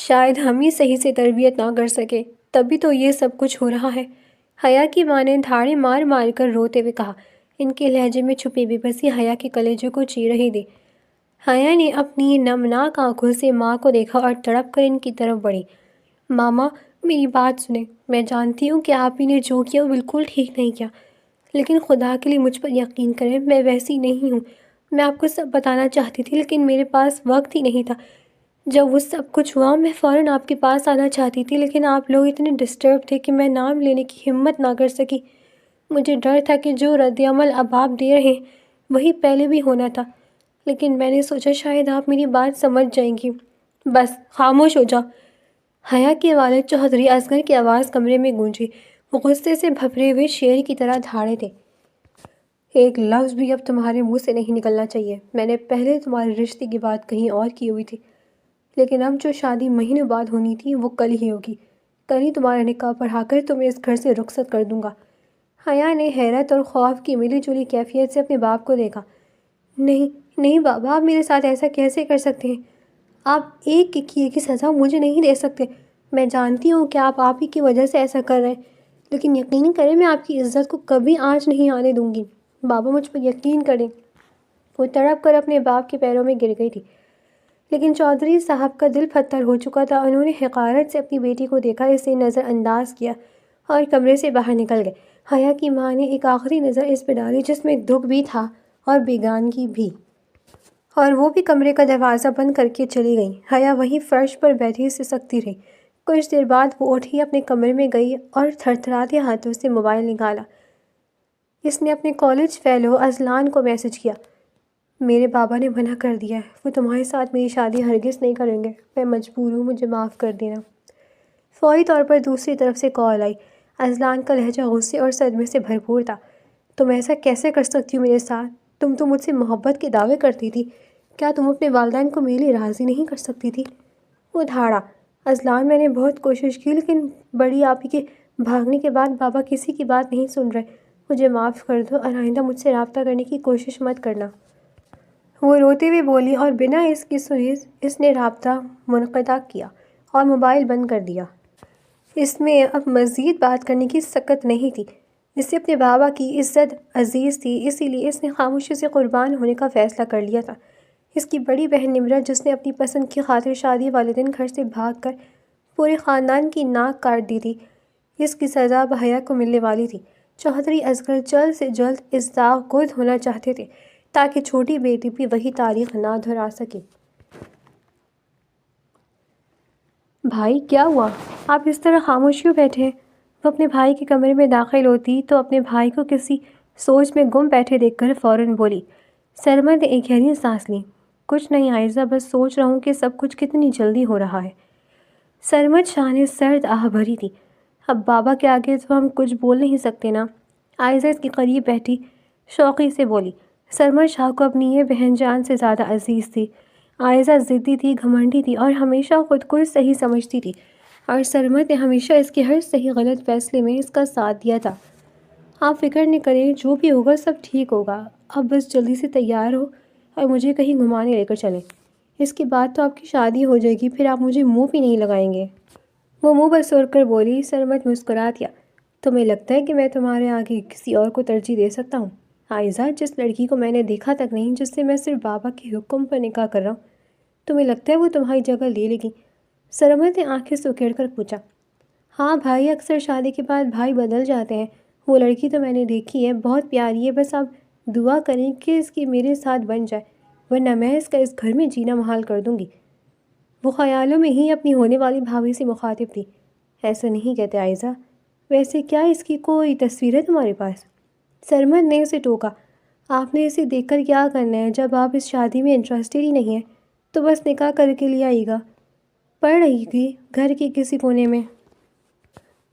شاید ہم ہی صحیح سے تربیت نہ کر سکے، تبھی تو یہ سب کچھ ہو رہا ہے۔ حیا کی ماں نے دھاڑیں مار مار کر روتے ہوئے کہا۔ ان کے لہجے میں چھپی بے بسی حیا کے کلیجے کو چیر رہی تھی۔ حیا نے اپنی نمناک آنکھوں سے ماں کو دیکھا اور تڑپ کر ان کی طرف بڑھی۔ ماما، میری بات سنیں، میں جانتی ہوں کہ آپ ہی نے جو کیا وہ بالکل ٹھیک نہیں کیا، لیکن خدا کے لیے مجھ پر یقین کریں، میں ویسی نہیں ہوں۔ میں آپ کو سب بتانا چاہتی تھی لیکن میرے پاس وقت ہی نہیں تھا۔ جب وہ سب کچھ ہوا میں فوراً آپ کے پاس آنا چاہتی تھی، لیکن آپ لوگ اتنے ڈسٹرب تھے کہ میں نام لینے کی ہمت نہ کر سکی۔ مجھے ڈر تھا کہ جو رد عمل اب آپ دے رہے ہیں وہی پہلے بھی ہونا تھا، لیکن میں نے سوچا شاید آپ میری بات سمجھ جائیں گی۔ بس خاموش ہو جاؤ۔ حیا کے والد چوہدری اصغر کی آواز کمرے میں گونجی۔ وہ غصے سے بھرے ہوئے شیر کی طرح دھاڑے تھے۔ ایک لفظ بھی اب تمہارے منہ سے نہیں نکلنا چاہیے۔ میں نے پہلے تمہارے رشتے کی بات کہیں اور کی ہوئی تھی، لیکن اب جو شادی مہینوں بعد ہونی تھی وہ کل ہی ہوگی۔ کل ہی تمہارا نکاح پڑھا کر تمہیں اس گھر سے رخصت کر دوں گا۔ حیا نے حیرت اور خوف کی ملی جلی کیفیت سے اپنے باپ کو دیکھا۔ نہیں نہیں بابا، آپ میرے ساتھ ایسا کیسے کر سکتے ہیں؟ آپ ایک کے کیے کی سزا مجھے نہیں دے سکتے۔ میں جانتی ہوں کہ آپ ہی کی وجہ سے ایسا کر رہے ہیں، لیکن یقین کریں میں آپ کی عزت کو کبھی آنچ نہیں آنے دوں گی۔ بابا مجھ پر یقین کریں۔ وہ تڑپ کر اپنے باپ کے پیروں میں گر گئی تھی، لیکن چودھری صاحب کا دل پتھر ہو چکا تھا۔ انہوں نے حقارت سے اپنی بیٹی کو دیکھا، اسے نظر انداز کیا اور کمرے سے باہر نکل گئے۔ حیا کی ماں نے ایک آخری نظر اس پہ ڈالی جس میں دکھ بھی تھا اور بیگانگی بھی، اور وہ بھی کمرے کا دروازہ بند کر کے چلی گئی۔ حیا وہیں فرش پر بیٹھی سسکتی رہی۔ کچھ دیر بعد وہ اٹھی اپنے کمرے میں گئی اور تھرتھراتے ہاتھوں سے موبائل نکالا۔ اس نے اپنے کالج فیلو اذلان کو میسج کیا۔ میرے بابا نے منع کر دیا ہے، وہ تمہارے ساتھ میری شادی ہرگز نہیں کریں گے۔ میں مجبور ہوں، مجھے معاف کر دینا۔ فوری طور پر دوسری طرف سے کال آئی۔ اذلان کا لہجہ غصے اور صدمے سے بھرپور تھا۔ تم ایسا کیسے کر سکتی ہو میرے ساتھ؟ تم تو مجھ سے محبت کے دعوے کرتی تھی، کیا تم اپنے والدین کو میرے لیے راضی نہیں کر سکتی تھی؟ وہ دھاڑا۔ اذلان، میں نے بہت کوشش کی، لیکن بڑی آپی کے بھاگنے کے بعد بابا کسی کی بات نہیں سن رہے۔ مجھے معاف کر دو اور آئندہ مجھ سے رابطہ کرنے کی کوشش مت کرنا۔ وہ روتے ہوئے بولی اور بنا اس کی سنے اس نے رابطہ منقطع کیا اور موبائل بند کر دیا۔ اس میں اب مزید بات کرنے کی سکت نہیں تھی۔ اسے اپنے بابا کی عزت عزیز تھی، اسی لیے اس نے خاموشی سے قربان ہونے کا فیصلہ کر لیا تھا۔ اس کی بڑی بہن نمرت، جس نے اپنی پسند کی خاطر شادی والے دن گھر سے بھاگ کر پورے خاندان کی ناک کاٹ دی تھی، اس کی سزا اب حیا کو ملنے والی تھی۔ چوہدری اصغر جلد سے جلد اس داغ گود ہونا چاہتے تھے تاکہ چھوٹی بیٹی بھی وہی تاریخ نہ دہرا سکے۔ بھائی کیا ہوا؟ آپ اس طرح خاموش کیوں بیٹھے ہیں؟ وہ اپنے بھائی کے کمرے میں داخل ہوتی تو اپنے بھائی کو کسی سوچ میں گم بیٹھے دیکھ کر فوراً بولی۔ سرمد نے ایک گہری سانس لی۔ کچھ نہیں عائزہ، بس سوچ رہا ہوں کہ سب کچھ کتنی جلدی ہو رہا ہے۔ سرمد شاہ نے سرد آہ بھری تھی۔ اب بابا کے آگے تو ہم کچھ بول نہیں سکتے نا؟ عائزہ اس کے قریب بیٹھی شوقی سے بولی۔ سرمد شاہ کو اپنی یہ بہن جان سے زیادہ عزیز تھی۔ عائزہ ضدی تھی، گھمنڈی تھی اور ہمیشہ خود کو صحیح سمجھتی تھی، اور سرمد نے ہمیشہ اس کے ہر صحیح غلط فیصلے میں اس کا ساتھ دیا تھا۔ آپ فکر نہ کریں، جو بھی ہوگا سب ٹھیک ہوگا۔ اب بس جلدی سے تیار ہو اور مجھے کہیں گھمانے لے کر چلیں۔ اس کے بعد تو آپ کی شادی ہو جائے گی، پھر آپ مجھے منہ بھی نہیں لگائیں گے۔ وہ منہ بسور کر بولی۔ سرمد مسکرا دیا۔ تمہیں لگتا ہے کہ میں تمہارے آگے کسی اور کو ترجیح دے سکتا ہوں؟ عائزہ، جس لڑکی کو میں نے دیکھا تک نہیں، جس سے میں صرف بابا کے حکم پر نکاح کر رہا ہوں، تمہیں لگتا ہے وہ تمہاری جگہ لے لے گی؟ سرمد نے آنکھیں سکیڑ کر پوچھا۔ ہاں بھائی، اکثر شادی کے بعد بھائی بدل جاتے ہیں۔ وہ لڑکی تو میں نے دیکھی ہے، بہت پیاری ہے، بس آپ دعا کریں کہ اس کی میرے ساتھ بن جائے، ورنہ میں اس کا اس گھر میں جینا محال کر دوں گی۔ وہ خیالوں میں ہی اپنی ہونے والی بھابھی سے مخاطب تھی۔ ایسا نہیں کہتے عائزہ، ویسے کیا اس کی کوئی تصویر ہے تمہارے پاس؟ سرمد نے اسے ٹوکا۔ آپ نے اسے دیکھ کر کیا کرنا ہے؟ جب آپ اس شادی میں انٹرسٹڈ ہی نہیں ہیں تو بس نکاح کر کے لے آئیے گا۔ پڑھ رہی تھی گھر کے کسی کونے میں۔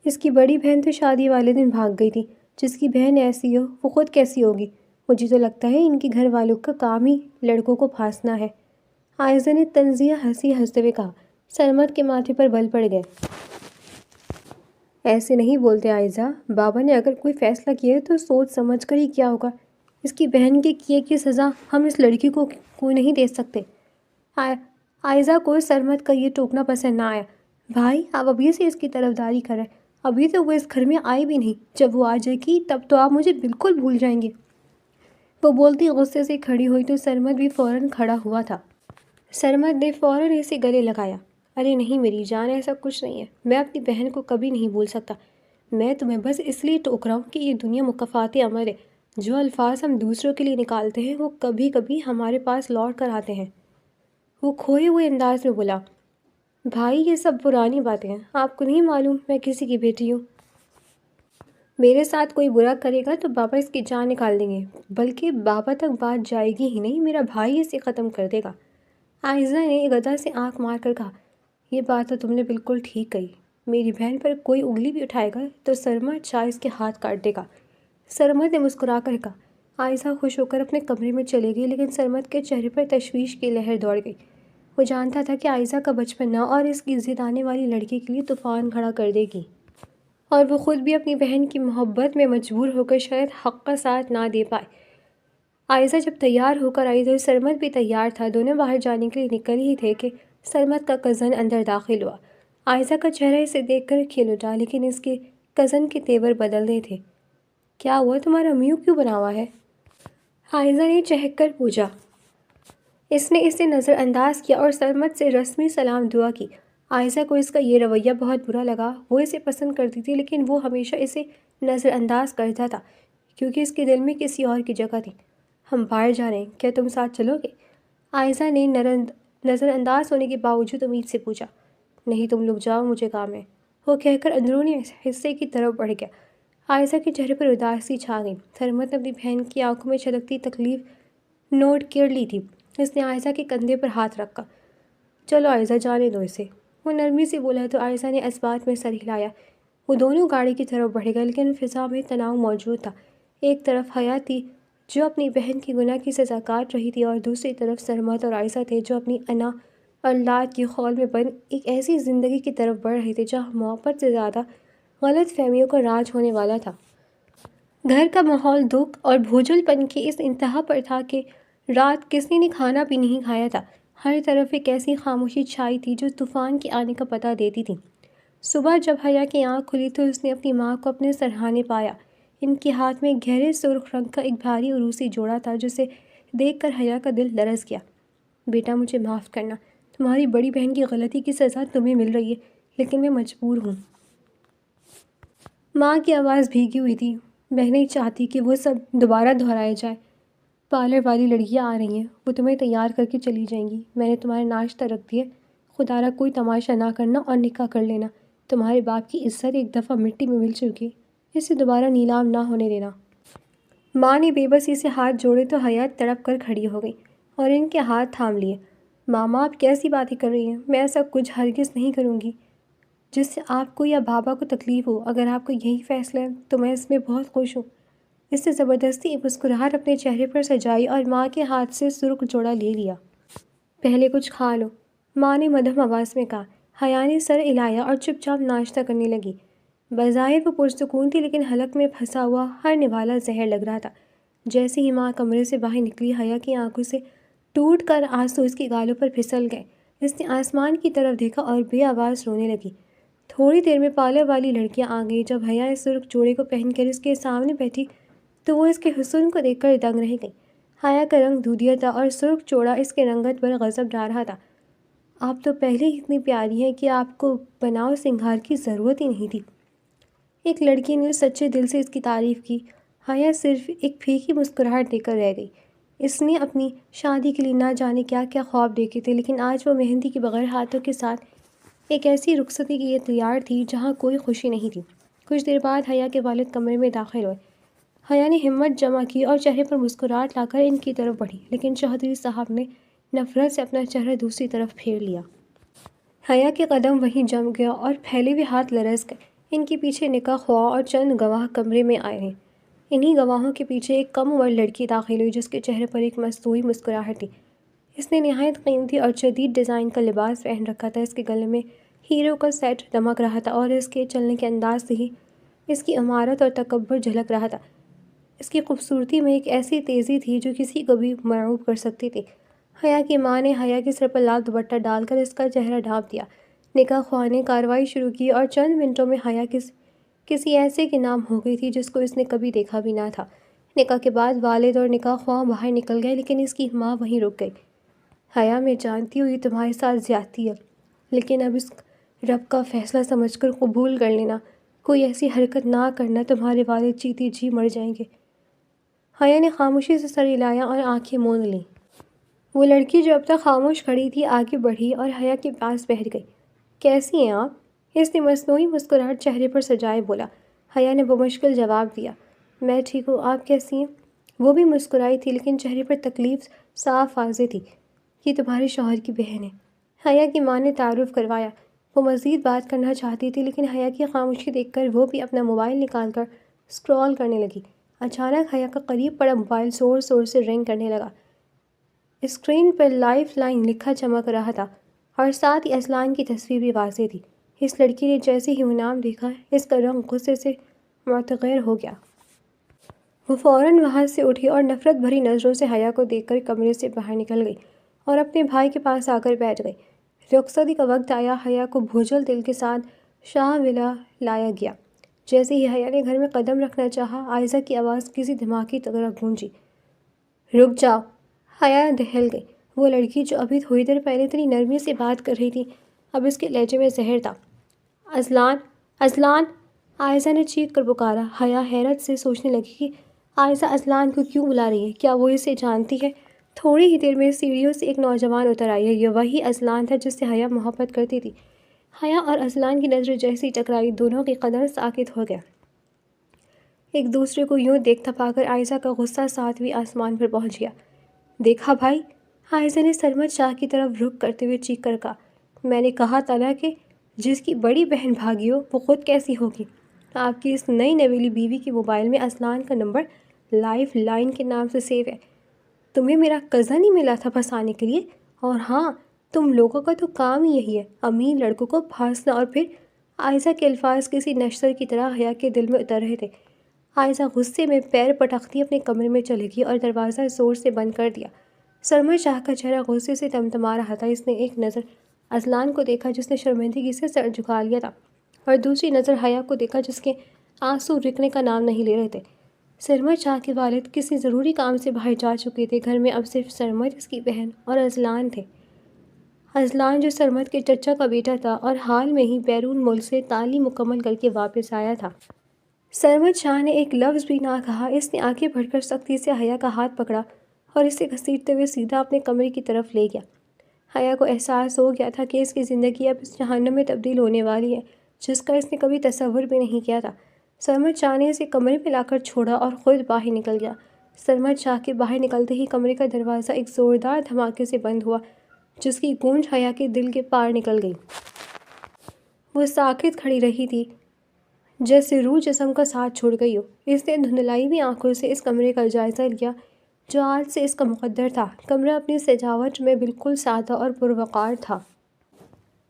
اس کی بڑی بہن تو شادی والے دن بھاگ گئی تھی۔ جس کی بہن ایسی ہو وہ خود کیسی ہوگی؟ مجھے تو لگتا ہے ان کے گھر والوں کا کام ہی لڑکوں کو پھانسنا ہے۔ عائزہ نے طنزیہ ہنسی ہنستے ہوئے کہا۔ سرمد کے ماتھے پر بل پڑ گئے۔ ایسے نہیں بولتے عائزہ، بابا نے اگر کوئی فیصلہ کیا ہے تو سوچ سمجھ کر ہی کیا ہوگا۔ اس کی بہن کے کیے کی سزا ہم اس لڑکی کو نہیں دے سکتے۔ عائزہ کو سرمد کا یہ ٹوکنا پسند نہ آیا۔ بھائی آپ ابھی سے اس کی طرفداری کر رہے ہیں، ابھی تو وہ اس گھر میں آئی بھی نہیں، جب وہ آ جائے گی تب تو آپ مجھے بالکل بھول جائیں گے۔ وہ بولتی غصے سے کھڑی ہوئی تو سرمد بھی فوراً کھڑا ہوا تھا۔ سرمد نے فوراً اسے گلے لگایا۔ ارے نہیں میری جان، ایسا کچھ نہیں ہے، میں اپنی بہن کو کبھی نہیں بھول سکتا۔ میں تمہیں بس اس لیے ٹوک رہا ہوں کہ یہ دنیا مکافات عمل ہے، جو الفاظ ہم دوسروں کے لیے نکالتے ہیں وہ کبھی کبھی ہمارے پاس لوٹ کر آتے ہیں۔ وہ کھوئے ہوئے انداز میں بولا، بھائی یہ سب پرانی باتیں ہیں، آپ کو نہیں معلوم میں کسی کی بیٹی ہوں؟ میرے ساتھ کوئی برا کرے گا تو بابا اس کی جان نکال دیں گے، بلکہ بابا تک بات جائے گی ہی نہیں، میرا بھائی اسے ختم کر دے گا۔ عائزہ نے غدا سے آنکھ مار کر کہا، یہ بات تو تم نے بالکل ٹھیک کہی، میری بہن پر کوئی انگلی بھی اٹھائے گا تو سرمد شاہ اس کے ہاتھ کاٹ دے گا۔ سرمد نے مسکرا کر کہا۔ عائزہ خوش ہو کر اپنے کمرے میں چلے گئی، لیکن سرمد کے چہرے پر تشویش کی لہر دوڑ گئی۔ وہ جانتا تھا کہ عائزہ کا بچپنا اور اس کی ضد آنے والی لڑکی کے لیے طوفان کھڑا کر دے گی، اور وہ خود بھی اپنی بہن کی محبت میں مجبور ہو کر شاید حق کا ساتھ نہ دے پائے۔ عائزہ جب تیار ہو کر آئی تو سرمد بھی تیار تھا، دونوں باہر جانے کے لیے نکل ہی تھے کہ سرمد کا کزن اندر داخل ہوا۔ عائزہ کا چہرہ اسے دیکھ کر کھل اٹھا، لیکن اس کے کزن کے تیور بدلنے تھے۔ کیا ہوا، تمہارا منہ کیوں بنا ہوا ہے؟ عائزہ نے چہک کر پوچھا۔ اس نے اسے نظر انداز کیا اور سرمد سے رسمی سلام دعا کی۔ عائزہ کو اس کا یہ رویہ بہت برا لگا۔ وہ اسے پسند کرتی تھی، لیکن وہ ہمیشہ اسے نظر انداز کرتا تھا کیونکہ اس کے دل میں کسی اور کی جگہ تھی۔ ہم باہر جا رہے ہیں، کیا تم ساتھ چلو گے؟ عائزہ نے نظر انداز ہونے کے باوجود امید سے پوچھا۔ نہیں تم لوگ جاؤ، مجھے کام ہے، وہ کہہ کر اندرونی حصے کی طرف بڑھ گیا۔ عائزہ کے چہرے پر اداسی چھا گئی۔ سرمد نے اپنی بہن کی آنکھوں میں چھلکتی تکلیف نوٹ کر لی تھی۔ اس نے عائزہ کے کندھے پر ہاتھ رکھا۔ چلو عائزہ، جانے دو اسے، وہ نرمی سے بولا تو عائزہ نے اس بات میں سر ہلایا۔ وہ دونوں گاڑی کی طرف بڑھ گئے، لیکن فضا میں تناؤ موجود تھا۔ ایک طرف حیا تھی جو اپنی بہن کی گناہ کی سزا کاٹ رہی تھی، اور دوسری طرف سرمد اور عائزہ تھے جو اپنی انا اور لاد کی خول میں بند ایک ایسی زندگی کی طرف بڑھ رہے تھے جہاں محبت سے زیادہ غلط فہمیوں کا راج ہونے والا تھا۔ گھر کا ماحول دکھ اور بھوجل پن کی اس انتہا پر تھا کہ رات کسی نے کھانا بھی نہیں کھایا تھا۔ ہر طرف ایک ایسی خاموشی چھائی تھی جو طوفان کے آنے کا پتہ دیتی تھی۔ صبح جب حیا کی آنکھ کھلی تو اس نے اپنی ماں کو اپنے سرہانے پایا۔ ان کے ہاتھ میں گہرے سرخ رنگ کا ایک بھاری عروسی جوڑا تھا جسے دیکھ کر حیا کا دل لرز گیا۔ بیٹا مجھے معاف کرنا، تمہاری بڑی بہن کی غلطی کی سزا تمہیں مل رہی ہے، لیکن میں مجبور ہوں۔ ماں کی آواز بھیگی ہوئی تھی۔ میں نہیں چاہتی کہ وہ سب دوبارہ دہرایا جائے۔ پارلر والی لڑکیاں آ رہی ہیں، وہ تمہیں تیار کر کے چلی جائیں گی۔ میں نے تمہارا ناشتہ رکھ دیا، خدا را کوئی تماشا نہ کرنا اور نکاح کر لینا۔ تمہارے باپ کی عزت ایک دفعہ مٹی میں مل چکی، اسے دوبارہ نیلام نہ ہونے دینا۔ ماں نے بے بسی سے ہاتھ جوڑے تو حیا تڑپ کر کھڑی ہو گئی اور ان کے ہاتھ تھام لیے۔ ماما آپ کیسی باتیں کر رہی ہیں؟ میں ایسا کچھ ہرگز نہیں کروں گی جس سے آپ کو یا بابا کو تکلیف ہو۔ اگر آپ کا یہی فیصلہ ہے تو میں اس میں بہت خوش ہوں۔ اس نے زبردستی ایک مسکراہٹ اپنے چہرے پر سجائی اور ماں کے ہاتھ سے سرخ جوڑا لے لیا۔ پہلے کچھ کھا لو، ماں نے مدھم آواز میں کہا۔ حیا نے سر ہلایا اور چپ چاپ ناشتہ کرنے لگی۔ بظاہر وہ پرسکون تھی، لیکن حلق میں پھنسا ہوا ہر نوالہ زہر لگ رہا تھا۔ جیسے ہی ماں کمرے سے باہر نکلی، حیا کی آنکھوں سے ٹوٹ کر آنسو اس کی گالوں پر پھسل گئے۔ اس نے آسمان کی طرف دیکھا اور بے آواز رونے لگی۔ تھوڑی دیر میں پارلر والی لڑکیاں آ گئی۔ جب حیا اس سرخ جوڑے کو پہن کر اس کے سامنے بیٹھی تو وہ اس کے حسن کو دیکھ کر دنگ رہ گئی۔ حیا کا رنگ دودھیا تھا اور سرخ جوڑا اس کے رنگت پر غضب ڈال رہا تھا۔ آپ تو پہلے ہی اتنی پیاری ہیں کہ آپ کو بناؤ سنگھار کی ضرورت ہی نہیں تھی۔ ایک لڑکی نے سچے دل سے اس کی تعریف کی۔ حیا صرف ایک پھیکی مسکراہٹ دے کر رہ گئی۔ اس نے اپنی شادی کے لیے نہ جانے کیا کیا خواب دیکھے تھے، لیکن آج وہ مہندی کے بغیر ہاتھوں کے ساتھ ایک ایسی رخصتی کی تیار تھی جہاں کوئی خوشی نہیں تھی۔ کچھ دیر بعد حیا کے والد کمرے میں داخل ہوئے۔ حیا نے ہمت جمع کی اور چہرے پر مسکراہٹ لا کر ان کی طرف بڑھی، لیکن چودھری صاحب نے نفرت سے اپنا چہرہ دوسری طرف پھیر لیا۔ حیا کے قدم وہیں جم گیا اور پھیلے ہوئے ہاتھ لرز گئے۔ ان کے پیچھے نکاح خواہ اور چند گواہ کمرے میں آئے ہیں۔ انہی گواہوں کے پیچھے ایک کم عمر لڑکی داخل ہوئی جس کے چہرے پر ایک مصنوعی مسکراہٹ تھی۔ اس نے نہایت قیمتی اور جدید ڈیزائن کا لباس پہن رکھا تھا۔ اس کے گلے میں ہیروں کا سیٹ دمک رہا تھا اور اس کے چلنے کے انداز سے ہی اس کی عمارت اور تکبر جھلک رہا تھا۔ اس کی خوبصورتی میں ایک ایسی تیزی تھی جو کسی کو بھی مرعوب کر سکتی تھی۔ حیا کی ماں نے حیا کے سر پر لال دوپٹہ ڈال کر اس کا چہرہ ڈھانپ دیا۔ نکاح خواہ نے کارروائی شروع کی اور چند منٹوں میں حیا کسی ایسے کے نام ہو گئی تھی جس کو اس نے کبھی دیکھا بھی نہ تھا۔ نکاح کے بعد والد اور نکاح خواہ باہر نکل گئے، لیکن اس کی ماں وہیں رک گئی۔ حیا، میں جانتی ہوں یہ تمہارے ساتھ زیادتی ہے، لیکن اب اس رب کا فیصلہ سمجھ کر قبول کر لینا۔ کوئی ایسی حرکت نہ کرنا، تمہارے والد جیتے جی مر جائیں گے۔ حیا نے خاموشی سے سر ہلایا اور آنکھیں موند لیں۔ وہ لڑکی جو اب تک خاموش کھڑی تھی آگے بڑھی اور حیا کے پاس بیٹھ گئی۔ کیسی ہیں آپ؟ اس نے مصنوعی مسکراہٹ چہرے پر سجائے بولا۔ حیا نے بمشکل جواب دیا، میں ٹھیک ہوں، آپ کیسی ہیں؟ وہ بھی مسکرائی تھی، لیکن چہرے پر تکلیف صاف واضح تھی۔ یہ تمہارے شوہر کی بہن ہے، حیا کی ماں نے تعارف کروایا۔ وہ مزید بات کرنا چاہتی تھی، لیکن حیا کی خاموشی دیکھ کر وہ بھی اپنا موبائل نکال کر اسکرول کرنے لگی۔ اچانک حیا کا قریب پڑا موبائل زور زور سے رنگ کرنے لگا۔ اسکرین پر لائف لائن لکھا چمک رہا تھا اور ساتھ ہی اذلان کی تصویر بھی واضح تھی۔ اس لڑکی نے جیسے ہی وہ نام دیکھا، اس کا رنگ غصے سے متغیر ہو گیا۔ وہ فوراً وہاں سے اٹھی اور نفرت بھری نظروں سے حیا کو دیکھ کر کمرے سے باہر نکل گئی اور اپنے بھائی کے پاس آ کر بیٹھ گئی۔ رخصتی کا وقت آیا، حیا کو بوجھل دل کے ساتھ شاہ ولا لایا گیا۔ جیسے ہی حیا نے گھر میں قدم رکھنا چاہا، عائزہ کی آواز کسی دھماکے کی طرح گونجی، رک جاؤ! حیا دہل گئی۔ وہ لڑکی جو ابھی تھوڑی دیر پہلے اتنی نرمی سے بات کر رہی تھی، اب اس کے لہجے میں زہر تھا۔ اذلان! اذلان! عائزہ نے چیخ کر پکارا۔ حیا حیرت سے سوچنے لگی کہ عائزہ اذلان کو کیوں بلا رہی ہے؟ کیا وہ اسے جانتی ہے؟ تھوڑی ہی دیر میں سیڑھیوں سے ایک نوجوان اتر آیا۔ یہ وہی اذلان تھا جس سے حیا محبت کرتی تھی۔ حیا اور اذلان کی نظریں جیسے ہی ٹکرائی، دونوں کی قدم ساکت ہو گیا۔ ایک دوسرے کو یوں دیکھتا پا کر عائزہ کا غصہ ساتویں آسمان پر پہنچ گیا۔ دیکھا بھائی؟ عائزہ نے سرمد شاہ کی طرف رخ کرتے ہوئے چیخ کر کہا، میں نے کہا تھا نا کہ جس کی بڑی بہن بھاگی ہو وہ خود کیسی ہوگی؟ آپ کی اس نئی نویلی بیوی کے موبائل میں اذلان کا نمبر لائف لائن کے نام سے سیو ہے۔ تمہیں میرا کزن ہی ملا تھا پھنسانے کے لیے؟ اور ہاں، تم لوگوں کا تو کام ہی یہی ہے، امیر لڑکوں کو پھانسنا۔ اور پھر عائزہ کے الفاظ کسی نشتر کی طرح حیا کے دل میں اتر رہے تھے۔ عائزہ غصے میں پیر پٹکتی اپنے کمرے میں چلی گئی اور دروازہ زور سے بند کر دیا۔ سرمد شاہ کا چہرہ غصے سے تمتما رہا تھا۔ اس نے ایک نظر اذلان کو دیکھا جس نے شرمندگی سے سر جھکا لیا تھا، اور دوسری نظر حیا کو دیکھا جس کے آنسو رکنے کا نام نہیں لے رہے تھے۔ سرمد شاہ کے والد کسی ضروری کام سے باہر جا چکے تھے۔ گھر میں اب صرف سرمد، اس کی بہن اور اذلان تھے۔ اذلان جو سرمد کے چچا کا بیٹا تھا اور حال میں ہی بیرون ملک سے تعلیم مکمل کر کے واپس آیا تھا۔ سرمد شاہ نے ایک لفظ بھی نہ کہا۔ اس نے آگے بڑھ کر سختی سے حیا کا ہاتھ پکڑا اور اسے گھسیٹتے ہوئے سیدھا اپنے کمرے کی طرف لے گیا۔ حیا کو احساس ہو گیا تھا کہ اس کی زندگی اب اس جہنم میں تبدیل ہونے والی ہے جس کا اس نے کبھی تصور بھی نہیں کیا تھا۔ سرمد شاہ نے اسے کمرے میں لا کر چھوڑا اور خود باہر نکل گیا۔ سرمد شاہ کے باہر نکلتے ہی کمرے کا دروازہ ایک زوردار دھماکے سے بند ہوا جس کی گونج حیا کے دل کے پار نکل گئی۔ وہ ساکت کھڑی رہی تھی جیسے روح جسم کا ساتھ چھوڑ گئی ہو۔ اس نے دھندلائی ہوئی آنکھوں سے اس کمرے کا جائزہ لیا جو آج سے اس کا مقدر تھا۔ کمرہ اپنی سجاوٹ میں بالکل سادہ اور پروقار تھا،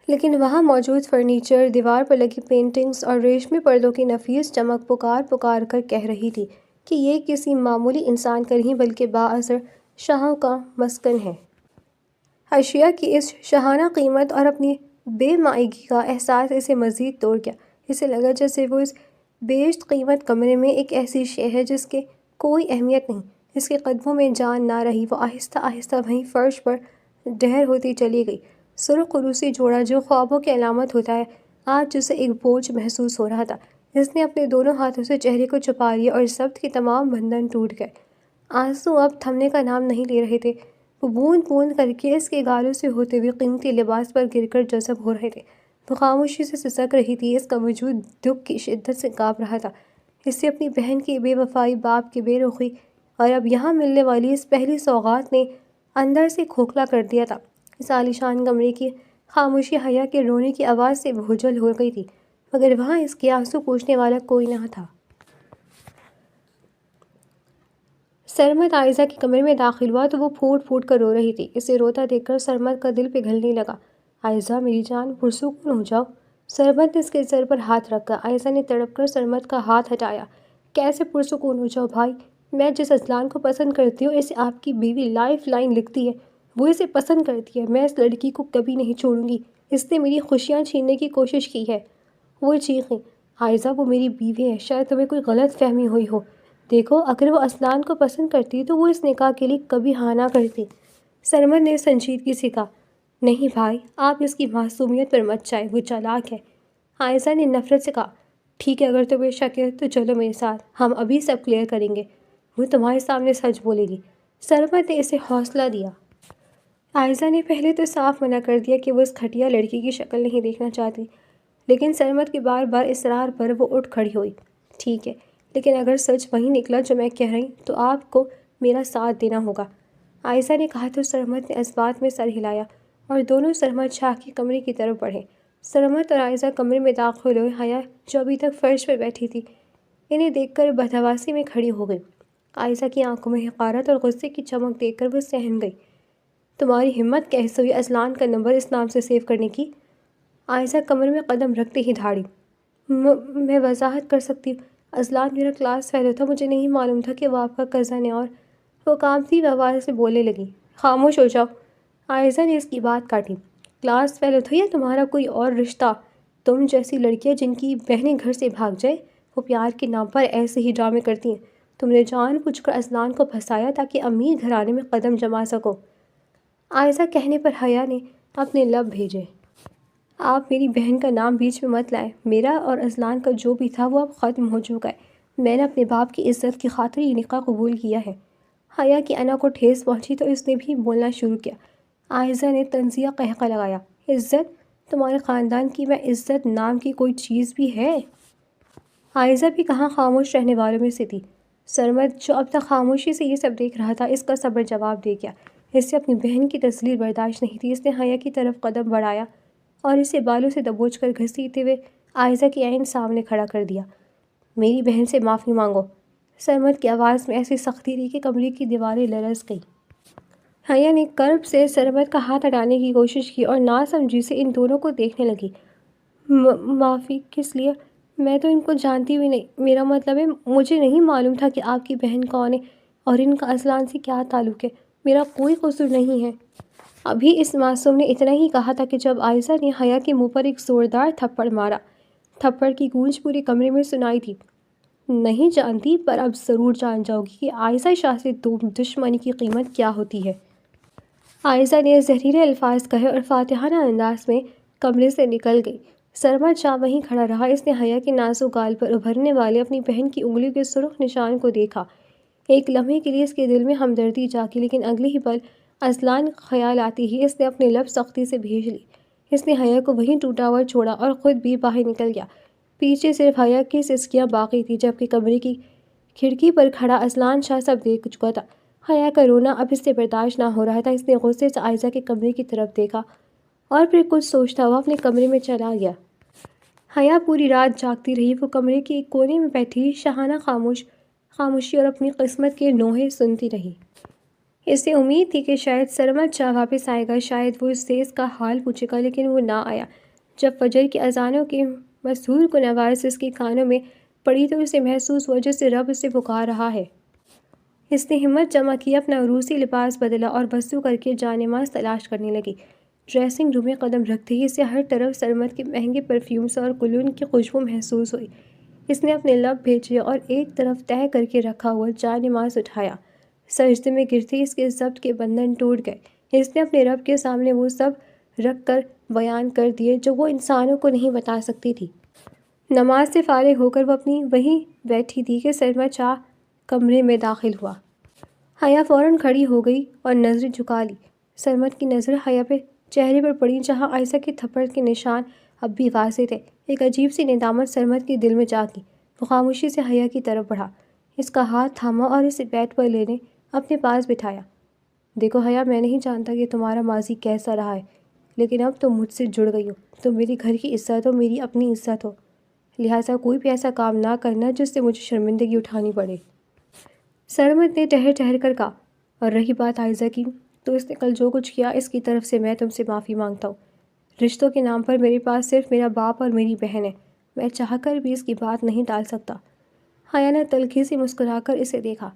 لیکن وہاں موجود فرنیچر، دیوار پر لگی پینٹنگز اور ریشمی پردوں کی نفیس چمک پکار کر کہہ رہی تھی کہ یہ کسی معمولی انسان کا نہیں بلکہ بااثر شاہوں کا مسکن ہے۔ اشیاء کی اس شاہانہ قیمت اور اپنی بے معنیگی کا احساس اسے مزید توڑ گیا۔ اسے لگا جیسے وہ اس بیش قیمت کمرے میں ایک ایسی شے ہے جس کی کوئی اہمیت نہیں۔ اس کے قدموں میں جان نہ رہی۔ وہ آہستہ آہستہ وہیں فرش پر ڈھیر ہوتی چلی گئی۔ سرخ روسی جوڑا جو خوابوں کی علامت ہوتا ہے، آج اسے ایک بوجھ محسوس ہو رہا تھا۔ اس نے اپنے دونوں ہاتھوں سے چہرے کو چھپا لیا اور ضبط کے تمام بندھن ٹوٹ گئے۔ آنسو اب تھمنے کا نام نہیں لے رہے تھے۔ وہ بوند بوند کر کے اس کے گالوں سے ہوتے ہوئے قیمتی لباس پر گر کر جذب ہو رہے تھے۔ وہ خاموشی سے سسک رہی تھی۔ اس کا وجود دکھ کی شدت سے کانپ رہا تھا۔ اس سے اپنی بہن کی بے وفائی، باپ کی بے رخی اور اب یہاں ملنے والی اس پہلی سوغات نے اندر سے کھوکھلا کر دیا تھا۔ اس عالیشان کمرے کی خاموشی حیا کے رونے کی آواز سے بھوجل ہو گئی تھی، مگر وہاں اس کے آنسو پوچھنے والا کوئی نہ تھا۔ سرمد عائزہ کے کمرے میں داخل ہوا تو وہ پھوٹ پھوٹ کر رو رہی تھی۔ اسے روتا دیکھ کر سرمد کا دل پگھلنے لگا۔ عائزہ میری جان، پرسکون ہو جاؤ۔ سرمد نے اس کے سر پر ہاتھ رکھا۔ عائزہ نے تڑپ کر سرمد کا ہاتھ ہٹایا۔ کیسے پرسکون ہو جاؤ بھائی؟ میں جس اذلان کو پسند کرتی ہوں اسے آپ کی بیوی لائف لائن لکھتی ہے وہ اسے پسند کرتی ہے، میں اس لڑکی کو کبھی نہیں چھوڑوں گی، اس نے میری خوشیاں چھیننے کی کوشش کی ہے۔ وہ چیخیں، عائزہ وہ میری بیوی ہے، شاید تمہیں کوئی غلط فہمی ہوئی ہو۔ دیکھو اگر وہ اسلان کو پسند کرتی تو وہ اس نکاح کے لیے کبھی ہاں نہ کرتی۔ سرمد نے سنجیدگی سے کہا، نہیں بھائی، آپ اس کی معصومیت پر مت جائیں، وہ چالاک ہے۔ عائزہ نے نفرت سے کہا، ٹھیک ہے اگر تمہیں شک ہے تو چلو میرے ساتھ، ہم ابھی سب کلیئر کریں گے، وہ تمہارے سامنے سچ بولے گی۔ سرمد نے اسے حوصلہ دیا۔ عائزہ نے پہلے تو صاف منع کر دیا کہ وہ اس گھٹیا لڑکی کی شکل نہیں دیکھنا چاہتی، لیکن سرمد کے بار بار اصرار پر وہ اٹھ کھڑی ہوئی۔ ٹھیک ہے، لیکن اگر سچ وہی نکلا جو میں کہہ رہی تو آپ کو میرا ساتھ دینا ہوگا، عائزہ نے کہا تو سرمد نے اس بات میں سر ہلایا اور دونوں سرمد شاہ کے کمرے کی طرف بڑھے۔ سرمد اور عائزہ کمرے میں داخل ہوئے۔ حیا جو ابھی تک فرش پر بیٹھی تھی انہیں دیکھ کر بدحواسی میں کھڑی ہو گئی۔ عائزہ کی آنکھوں میں حقارت اور غصے کی چمک دیکھ کر وہ سہم گئی۔ تمہاری ہمت کیسے ہوئی اسلان کا نمبر اس نام سے سیو کرنے کی؟ عائزہ کمرے میں قدم رکھتے ہی دھاڑی۔ میں وضاحت کر سکتی ہوں، اسلان میرا کلاس فیلو تھا، مجھے نہیں معلوم تھا کہ وہ آپ کا کزن ہے، اور وہ کانپتی آواز سے بولنے لگی، خاموش ہو جاؤ۔ عائزہ نے اس کی بات کاٹی، کلاس فیلو تھا یا تمہارا کوئی اور رشتہ؟ تم جیسی لڑکیاں جن کی بہنیں گھر سے بھاگ جائے وہ پیار کے نام پر ایسے ہی ڈرامے کرتی ہیں۔ تم نے جان بوجھ کر اسلان کو پھنسایا تاکہ امیر گھرانے میں قدم جما سکو۔ عائزہ کہنے پر حیا نے اپنے لب بھیجے، آپ میری بہن کا نام بیچ میں مت لائیں، میرا اور اسلان کا جو بھی تھا وہ اب ختم ہو چکا ہے، میں نے اپنے باپ کی عزت کی خاطر یہ نکاح قبول کیا ہے۔ حیا کی انا کو ٹھیس پہنچی تو اس نے بھی بولنا شروع کیا۔ عائزہ نے طنزیہ قہقہ لگایا، عزت؟ تمہارے خاندان کی میں عزت نام کی کوئی چیز بھی ہے؟ عائزہ بھی کہاں خاموش رہنے والوں میں سے تھی۔ سرمد جو اب تک خاموشی سے یہ سب دیکھ رہا تھا اس کا صبر جواب دے گیا۔ اس سے اپنی بہن کی تذلیل برداشت نہیں تھی۔ اس نے حیا کی طرف قدم بڑھایا اور اسے بالوں سے دبوچ کر گھسیٹتے ہوئے عائزہ کے عین سامنے کھڑا کر دیا۔ میری بہن سے معافی مانگو۔ سرمد کی آواز میں ایسی سختی تھی کہ کمرے کی دیواریں لرز گئیں۔ حیا نے کرب سے سرمد کا ہاتھ ہٹانے کی کوشش کی اور ناسمجھی سے ان دونوں کو دیکھنے لگی۔ معافی کس لیے؟ میں تو ان کو جانتی بھی نہیں، میرا مطلب ہے مجھے نہیں معلوم تھا کہ آپ کی بہن کون ہے اور ان کا اسلان سے کیا تعلق ہے، میرا کوئی قصور نہیں ہے۔ ابھی اس معصوم نے اتنا ہی کہا تھا کہ جب عائزہ نے حیا کے منہ پر ایک زوردار تھپڑ مارا۔ تھپڑ کی گونج پورے کمرے میں سنائی تھی۔ نہیں جانتی پر اب ضرور جان جاؤ گی کہ عائزہ شاہ سے دشمنی کی قیمت کیا ہوتی ہے۔ عائزہ نے زہریلے الفاظ کہے اور فاتحانہ انداز میں کمرے سے نکل گئی۔ سرمد شاہ وہیں کھڑا رہا۔ اس نے حیا کے نازک گال پر ابھرنے والے اپنی بہن کی انگلیوں کے سرخ نشان کو دیکھا۔ ایک لمحے کے لیے اس کے دل میں ہمدردی جاگی، لیکن اگلے ہی پل اسلان خیال آتی ہی اس نے اپنے لب سختی سے بھیج لی۔ اس نے حیا کو وہیں ٹوٹا ہوا چھوڑا اور خود بھی باہر نکل گیا۔ پیچھے صرف حیا کی سسکیاں باقی تھیں، جبکہ کمرے کی کھڑکی پر کھڑا اسلان شاہ سب دیکھ چکا تھا۔ حیا کا رونا اب اس سے برداشت نہ ہو رہا تھا۔ اس نے غصے سے عائزہ کے کمرے کی طرف دیکھا اور پھر کچھ سوچتا ہوا اپنے کمرے میں چلا گیا۔ حیا پوری رات جاگتی رہی۔ وہ کمرے کے ایک کونے میں بیٹھی شاہانہ خاموشی اور اپنی قسمت کے نوحے سنتی رہی۔ اسے امید تھی کہ شاید سرمد شاہ واپس آئے گا، شاید وہ اس سے اس کا حال پوچھے گا، لیکن وہ نہ آیا۔ جب فجر کی اذانوں کی مسحور کن آواز اس کے کانوں میں پڑی تو اسے محسوس ہوا جیسے رب اسے پکار رہا ہے۔ اس نے ہمت جمع کی، اپنا عروسی لباس بدلا اور وضو کر کے جائے نماز تلاش کرنے لگی۔ ڈریسنگ روم میں قدم رکھتے ہی اسے ہر طرف سرمد کے مہنگے پرفیومز اور کولون کی خوشبو محسوس ہوئی۔ اس نے اپنے لب بھیجے اور ایک طرف تہہ کر کے رکھا ہوا جائے نماز اٹھایا۔ سجدے میں گرتے ہی اس کے ضبط کے بندھن ٹوٹ گئے۔ اس نے اپنے رب کے سامنے وہ سب رکھ کر بیان کر دیے جو وہ انسانوں کو نہیں بتا سکتی تھی۔ نماز سے فارغ ہو کر وہ اپنی وہیں بیٹھی تھی کہ سرمد شاہ کمرے میں داخل ہوا۔ حیا فوراً کھڑی ہو گئی اور نظریں جھکا لی۔ سرمد کی نظر حیا پہ چہرے پر پڑی جہاں عائزہ کے تھپڑ کے نشان اب بھی واضح تھے۔ ایک عجیب سی ندامت سرمد کے دل میں جاگی۔ وہ خاموشی سے حیا کی طرف بڑھا، اس کا ہاتھ تھاما اور اسے بیڈ پر لینے اپنے پاس بٹھایا۔ دیکھو حیا، میں نہیں جانتا کہ تمہارا ماضی کیسا رہا ہے، لیکن اب تم مجھ سے جڑ گئی ہو، تم میری گھر کی عزت ہو، میری اپنی عزت ہو، لہٰذا کوئی بھی ایسا کام نہ کرنا جس سے مجھے شرمندگی اٹھانی پڑے۔ سرمد نے ٹہر کر کہا، اور رہی بات عائزہ کی، تو اس نے کل جو کچھ کیا اس کی طرف سے میں تم سے معافی مانگتا ہوں۔ رشتوں کے نام پر میرے پاس صرف میرا باپ اور میری بہن ہے، میں چاہ کر بھی اس کی بات نہیں ٹال سکتا۔ حیا نے تلخی سے مسکرا کر اسے دیکھا،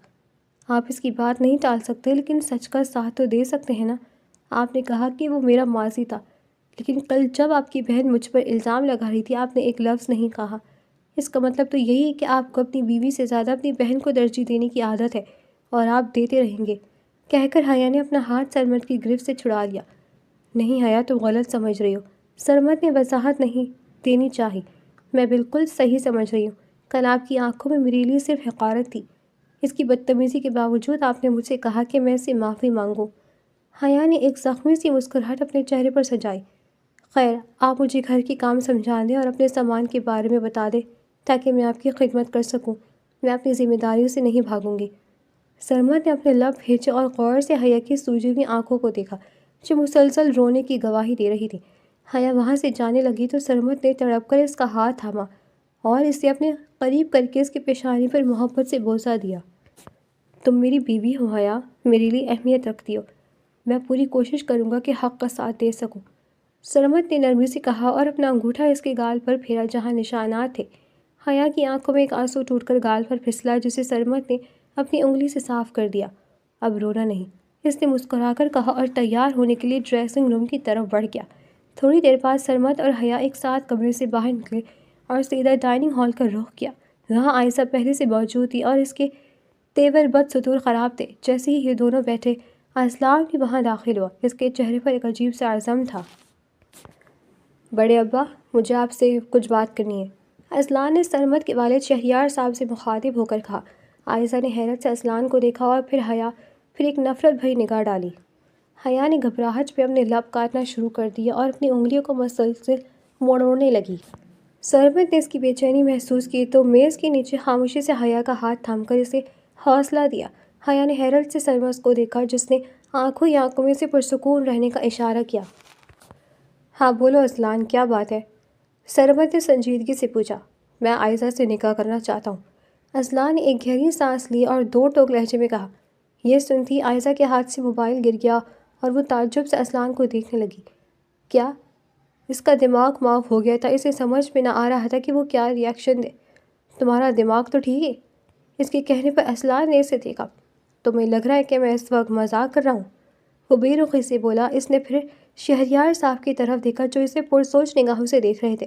آپ اس کی بات نہیں ٹال سکتے لیکن سچ کا ساتھ تو دے سکتے ہیں نا؟ آپ نے کہا کہ وہ میرا ماضی تھا، لیکن کل جب آپ کی بہن مجھ پر الزام لگا رہی تھی آپ نے ایک لفظ نہیں کہا۔ اس کا مطلب تو یہی ہے کہ آپ کو اپنی بیوی سے زیادہ اپنی بہن کو ترجیح دینے کی عادت ہے اور آپ دیتے رہیں گے، کہہ کر حیا نے اپنا ہاتھ سرمد کی گرفت سے چھڑا لیا۔ نہیں حیا، تم غلط سمجھ رہی ہو، سرمد نے وضاحت نہیں دینی چاہی۔ میں بالکل صحیح سمجھ رہی ہوں، کل آپ کی آنکھوں میں میرے لیے صرف حقارت تھی، اس کی بدتمیزی کے باوجود آپ نے مجھ سے کہا کہ میں اس سے معافی مانگوں۔ حیا نے ایک زخمی سی مسکراہٹ اپنے چہرے پر سجائی۔ خیر، آپ مجھے گھر کے کام سمجھا دیں اور اپنے سامان کے بارے میں بتا دیں تاکہ میں آپ کی خدمت کر سکوں، میں اپنی ذمہ داریوں سے نہیں بھاگوں گی۔ سرمد نے اپنے لب کھینچے اور غور سے حیا کی سوجی ہوئی آنکھوں کو دیکھا جو مسلسل رونے کی گواہی دے رہی تھی۔ حیا وہاں سے جانے لگی تو سرمد نے تڑپ کر اس کا ہاتھ تھاما اور اسے اپنے قریب کر کے اس کی پیشانی پر محبت سے بوسہ دیا۔ تم میری بیوی ہو حیا، میرے لیے اہمیت رکھتی ہو، میں پوری کوشش کروں گا کہ حق کا ساتھ دے سکوں، سرمد نے نرمی سے کہا اور اپنا انگوٹھا اس کے گال پر پھیرا جہاں نشانات تھے۔ حیا کی آنکھوں میں ایک آنسو ٹوٹ کر گال پر پھسلا جسے سرمد نے اپنی انگلی سے صاف کر دیا۔ اب رونا نہیں، اس نے مسکرا کر کہا اور تیار ہونے کے لیے ڈریسنگ روم کی طرف بڑھ گیا۔ تھوڑی دیر بعد سرمد اور حیا ایک ساتھ کمرے سے باہر نکلے اور سیدھا ڈائننگ ہال کا رخ کیا۔ وہاں عائشہ پہلے سے موجود تھی اور اس کے تیور بدستور خراب تھے۔ جیسے ہی یہ دونوں بیٹھے، اصلان بھی وہاں داخل ہوا۔ اس کے چہرے پر ایک عجیب سا عزم تھا۔ بڑے ابا، مجھے آپ سے کچھ بات کرنی ہے، اصلان نے سرمد کے والد شہریار صاحب سے مخاطب ہو کر کہا۔ عائشہ نے حیرت سے اصلان کو دیکھا اور پھر حیا، پھر ایک نفرت بھری نگاہ ڈالی۔ حیا نے گھبراہٹ پہ اپنے لب کاٹنا شروع کر دیا اور اپنی انگلیوں کو مسلسل موڑنے لگی۔ سرمد نے اس کی بے چینی محسوس کی تو میز کے نیچے خاموشی سے حیا کا ہاتھ تھام کر اسے حوصلہ دیا۔ حیا نے حیرت سے سرمد کو دیکھا جس نے آنکھوں ہی آنکھوں میں سے پرسکون رہنے کا اشارہ کیا۔ ہاں بولو اصلان، کیا بات ہے؟ سرمد نے سنجیدگی سے پوچھا۔ میں عائشہ سے نکاح کرنا چاہتا ہوں، اصلان نے ایک گہری سانس لی اور دو ٹوک لہجے میں کہا۔ یہ سنتی عائشہ کے ہاتھ سے موبائل گر گیا اور وہ تعجب سے اصلان کو دیکھنے لگی۔ کیا؟ اس کا دماغ معاف ہو گیا تھا، اسے سمجھ میں نہ آ رہا تھا کہ وہ کیا ری ایکشن دے۔ تمہارا دماغ تو ٹھیک ہے؟ اس کے کہنے پر اصلان نے اسے دیکھا۔ تمہیں لگ رہا ہے کہ میں اس وقت مذاق کر رہا ہوں؟ وہ بے رخی سے بولا۔ اس نے پھر شہریار صاحب کی طرف دیکھا جو اسے پرسوچ نگاہوں سے دیکھ رہے تھے۔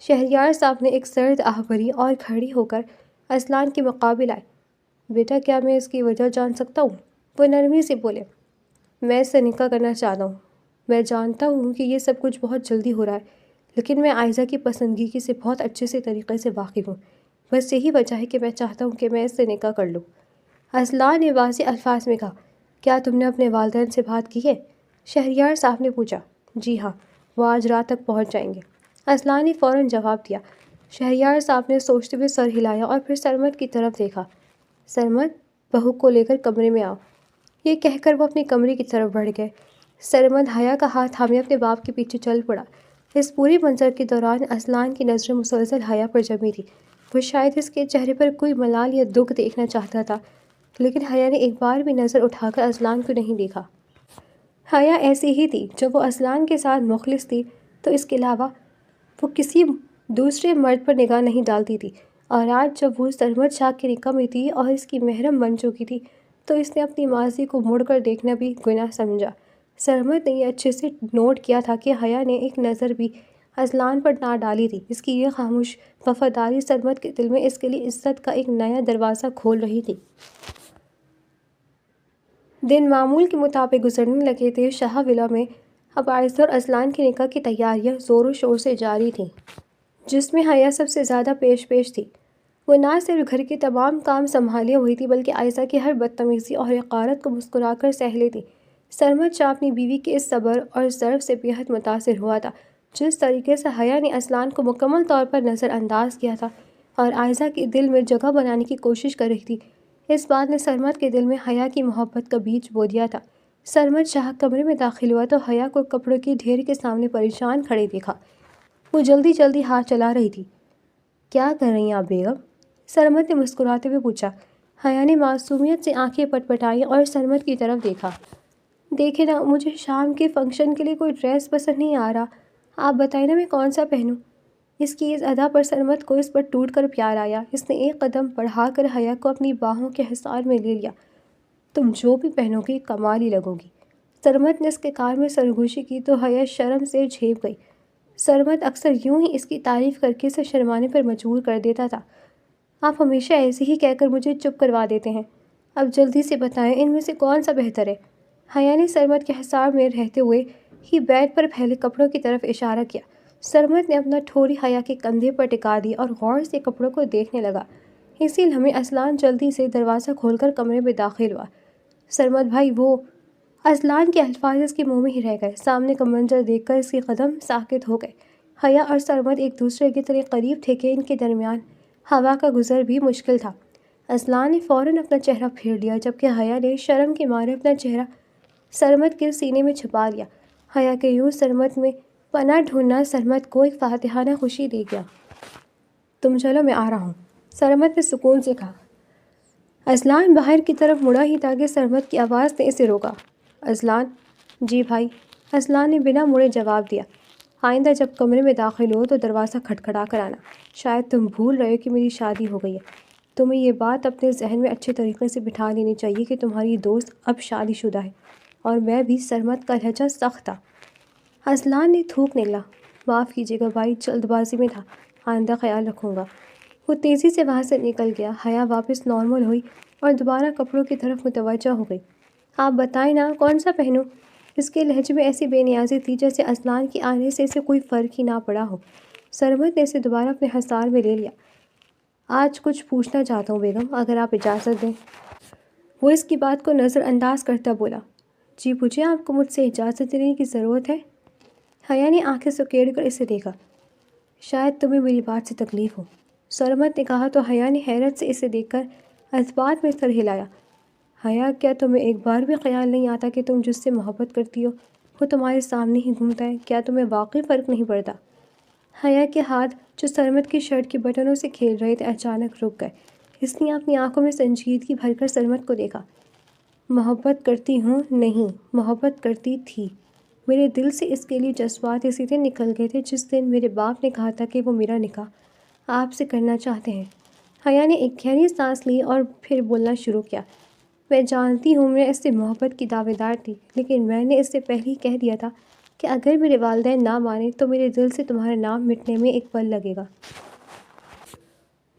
شہریار صاحب نے ایک سرد آہ بھری اور کھڑی ہو کر اصلان کے مقابل آئے۔ بیٹا، کیا میں اس کی وجہ جان سکتا ہوں؟ وہ نرمی سے بولے۔ میں اس سے نکاح کرنا چاہتا ہوں۔ میں جانتا ہوں کہ یہ سب کچھ بہت جلدی ہو رہا ہے، لیکن میں عائشہ کی پسندگی سے بہت اچھے سے طریقے سے واقف ہوں، بس یہی وجہ ہے کہ میں چاہتا ہوں کہ میں اس سے نکاح کر لوں۔ اصلان نے واضح الفاظ میں کہا۔ کیا تم نے اپنے والدین سے بات کی ہے؟ شہریار صاحب نے پوچھا۔ جی ہاں، وہ آج رات تک پہنچ جائیں گے، اصلان نے فوراً جواب دیا۔ شہریار صاحب نے سوچتے ہوئے سر ہلایا اور پھر سرمد کی طرف دیکھا۔ سرمد، بہو کو لے کر کمرے میں آؤ، یہ کہہ کر وہ اپنے کمرے کی طرف بڑھ گئے۔ سرمد حیا کا ہاتھ تھامے اپنے باپ کے پیچھے چل پڑا۔ اس پورے منظر کے دوران اصلان کی نظریں مسلسل حیا پر جمی تھی۔ وہ شاید اس کے چہرے پر کوئی ملال یا دکھ دیکھنا چاہتا تھا، لیکن حیا نے ایک بار بھی نظر اٹھا کر اصلان کو نہیں دیکھا۔ حیا ایسی ہی تھی، جب وہ اصلان کے ساتھ مخلص تھی تو اس کے علاوہ وہ کسی دوسرے مرد پر نگاہ نہیں ڈالتی تھی، اور آج جب وہ سرمد شاہ کے نکاح میں تھی اور اس کی محرم بن چکی تھی تو اس نے اپنی ماضی کو مڑ کر دیکھنا بھی گناہ سمجھا۔ سرمد نے یہ اچھے سے نوٹ کیا تھا کہ حیا نے ایک نظر بھی اصلان پر نہ ڈالی تھی۔ اس کی یہ خاموش وفاداری سرمد کے دل میں اس کے لیے عزت کا ایک نیا دروازہ کھول رہی تھی۔ دن معمول کے مطابق گزرنے لگے تھے۔ شاہ ولا میں اب عائشہ اور اصلان کے نکاح کی تیاریاں زور و شور سے جاری تھیں، جس میں حیا سب سے زیادہ پیش تھی۔ وہ نہ صرف گھر کے تمام کام سنبھالے ہوئی تھی بلکہ عائشہ کی ہر بدتمیزی اور حقارت کو مسکرا کر سہ لیتی۔ سرمد شاہ اپنی بیوی کے اس صبر اور ضرب سے بے حد متاثر ہوا تھا۔ جس طریقے سے حیا نے اصلان کو مکمل طور پر نظر انداز کیا تھا اور عائشہ کے دل میں جگہ بنانے کی کوشش کر رہی تھی، اس بات نے سرمد کے دل میں حیا کی محبت کا بیج بو دیا تھا۔ سرمد شاہ کمرے میں داخل ہوا تو حیا کو کپڑوں کی ڈھیر کے سامنے پریشان کھڑے دیکھا۔ وہ جلدی جلدی ہاتھ چلا رہی تھی۔ کیا کر رہی ہیں آپ بیگم؟ سرمد نے مسکراتے ہوئے پوچھا۔ حیا نے معصومیت سے آنکھیں پٹپٹائیں اور سرمد کی طرف دیکھا۔ دیکھیں نا، مجھے شام کے فنکشن کے لیے کوئی ڈریس پسند نہیں آ رہا، آپ بتائیں نا میں کون سا پہنوں؟ اس کی اس ادا پر سرمد کو اس پر ٹوٹ کر پیار آیا۔ اس نے ایک قدم بڑھا کر حیا کو اپنی باہوں کے حصار میں لے لیا۔ تم جو بھی پہنو گی کمال ہی لگو گی، سرمد نے اس کے کار میں سرگوشی کی تو حیا شرم سے جھیپ گئی۔ سرمد اکثر یوں ہی اس کی تعریف کر کے اسے شرمانے پر مجبور کر دیتا تھا۔ آپ ہمیشہ ایسے ہی کہہ کر مجھے چپ کروا دیتے ہیں، اب جلدی سے بتائیں ان میں سے کون سا بہتر ہے؟ حیا نے سرمد کے حصار میں رہتے ہوئے ہی بیڈ پر پھیلے کپڑوں کی طرف اشارہ کیا۔ سرمد نے اپنا ٹھوری حیا کے کندھے پر ٹکا دی اور غور سے کپڑوں کو دیکھنے لگا۔ اسی لمحے اصلان جلدی سے دروازہ کھول کر کمرے میں داخل ہوا۔ سرمد بھائی وہ… اصلان کے الفاظ اس کے منہ میں ہی رہ گئے۔ سامنے کا منظر دیکھ کر اس کے قدم ساکت ہو گئے۔ حیا اور سرمد ایک دوسرے کے اتنے قریب تھے کہ ان کے درمیان ہوا کا گزر بھی مشکل تھا۔ اصلان نے فوراً اپنا چہرہ پھیر لیا جبکہ حیا نے شرم کے مارے اپنا چہرہ سرمد کے سینے میں چھپا لیا۔ حیا کے یوں سرمد میں پناہ ڈھونڈنا سرمد کو ایک فاتحانہ خوشی دے گیا۔ تم چلو میں آ رہا ہوں، سرمد نے سکون سے کہا۔ اصلان باہر کی طرف مڑا ہی تاکہ سرمد کی آواز نے اسے روکا۔ اصلان… جی بھائی، اصلان نے بنا مڑے جواب دیا۔ آئندہ جب کمرے میں داخل ہو تو دروازہ کھٹکھٹا کر آنا۔ شاید تم بھول رہے ہو کہ میری شادی ہو گئی ہے۔ تمہیں یہ بات اپنے ذہن میں اچھے طریقے سے بٹھا لینی چاہیے کہ تمہاری دوست اب شادی شدہ ہے اور میں بھی۔ سرمد کا لہجہ سخت تھا۔ اصلان نے تھوک نکلا۔ معاف کیجیے گا بھائی، جلد بازی میں تھا، آئندہ خیال رکھوں گا۔ وہ تیزی سے وہاں سے نکل گیا۔ حیا واپس نارمل ہوئی اور دوبارہ کپڑوں کی طرف متوجہ ہو گئی۔ آپ بتائیں نا کون سا پہنوں؟ اس کے لہجے میں ایسی بے نیازی تھی جیسے اصلان کے آنے سے اسے کوئی فرق ہی نہ پڑا ہو۔ سرمد نے اسے دوبارہ اپنے حصار میں لے لیا۔ آج کچھ پوچھنا چاہتا ہوں بیگم، اگر آپ اجازت دیں۔ وہ اس کی بات کو نظر انداز کرتا بولا۔ جی پوچھیں، آپ کو مجھ سے اجازت دینے کی ضرورت ہے؟ حیا نے آنکھیں سکیڑ کر اسے دیکھا۔ شاید تمہیں میری بات سے تکلیف ہو، سرمد نے کہا تو حیا نے حیرت سے اسے دیکھ کر اثبات میں سر ہلایا۔ حیا، کیا تمہیں ایک بار بھی خیال نہیں آتا کہ تم جس سے محبت کرتی ہو وہ تمہارے سامنے ہی گھومتا ہے؟ کیا تمہیں واقعی فرق نہیں پڑتا؟ حیا کے ہاتھ جو سرمد کی شرٹ کے بٹنوں سے کھیل رہے تھے اچانک رک گئے۔ اس نے اپنی آنکھوں میں سنجیدگی بھر کر سرمد کو دیکھا۔ محبت کرتی ہوں نہیں، محبت کرتی تھی۔ میرے دل سے اس کے لیے جذبات اسی دن نکل گئے تھے جس دن میرے باپ نے کہا تھا کہ وہ میرا نکاح آپ سے کرنا چاہتے ہیں۔ حیا نے ایک گہری سانس لی اور پھر بولنا شروع کیا۔ میں جانتی ہوں میں اس سے محبت کی دعوے دار تھی، لیکن میں نے اس سے پہلے ہی کہہ دیا تھا کہ اگر میرے والدین نہ مانیں تو میرے دل سے تمہارا نام مٹنے میں ایک پل لگے گا۔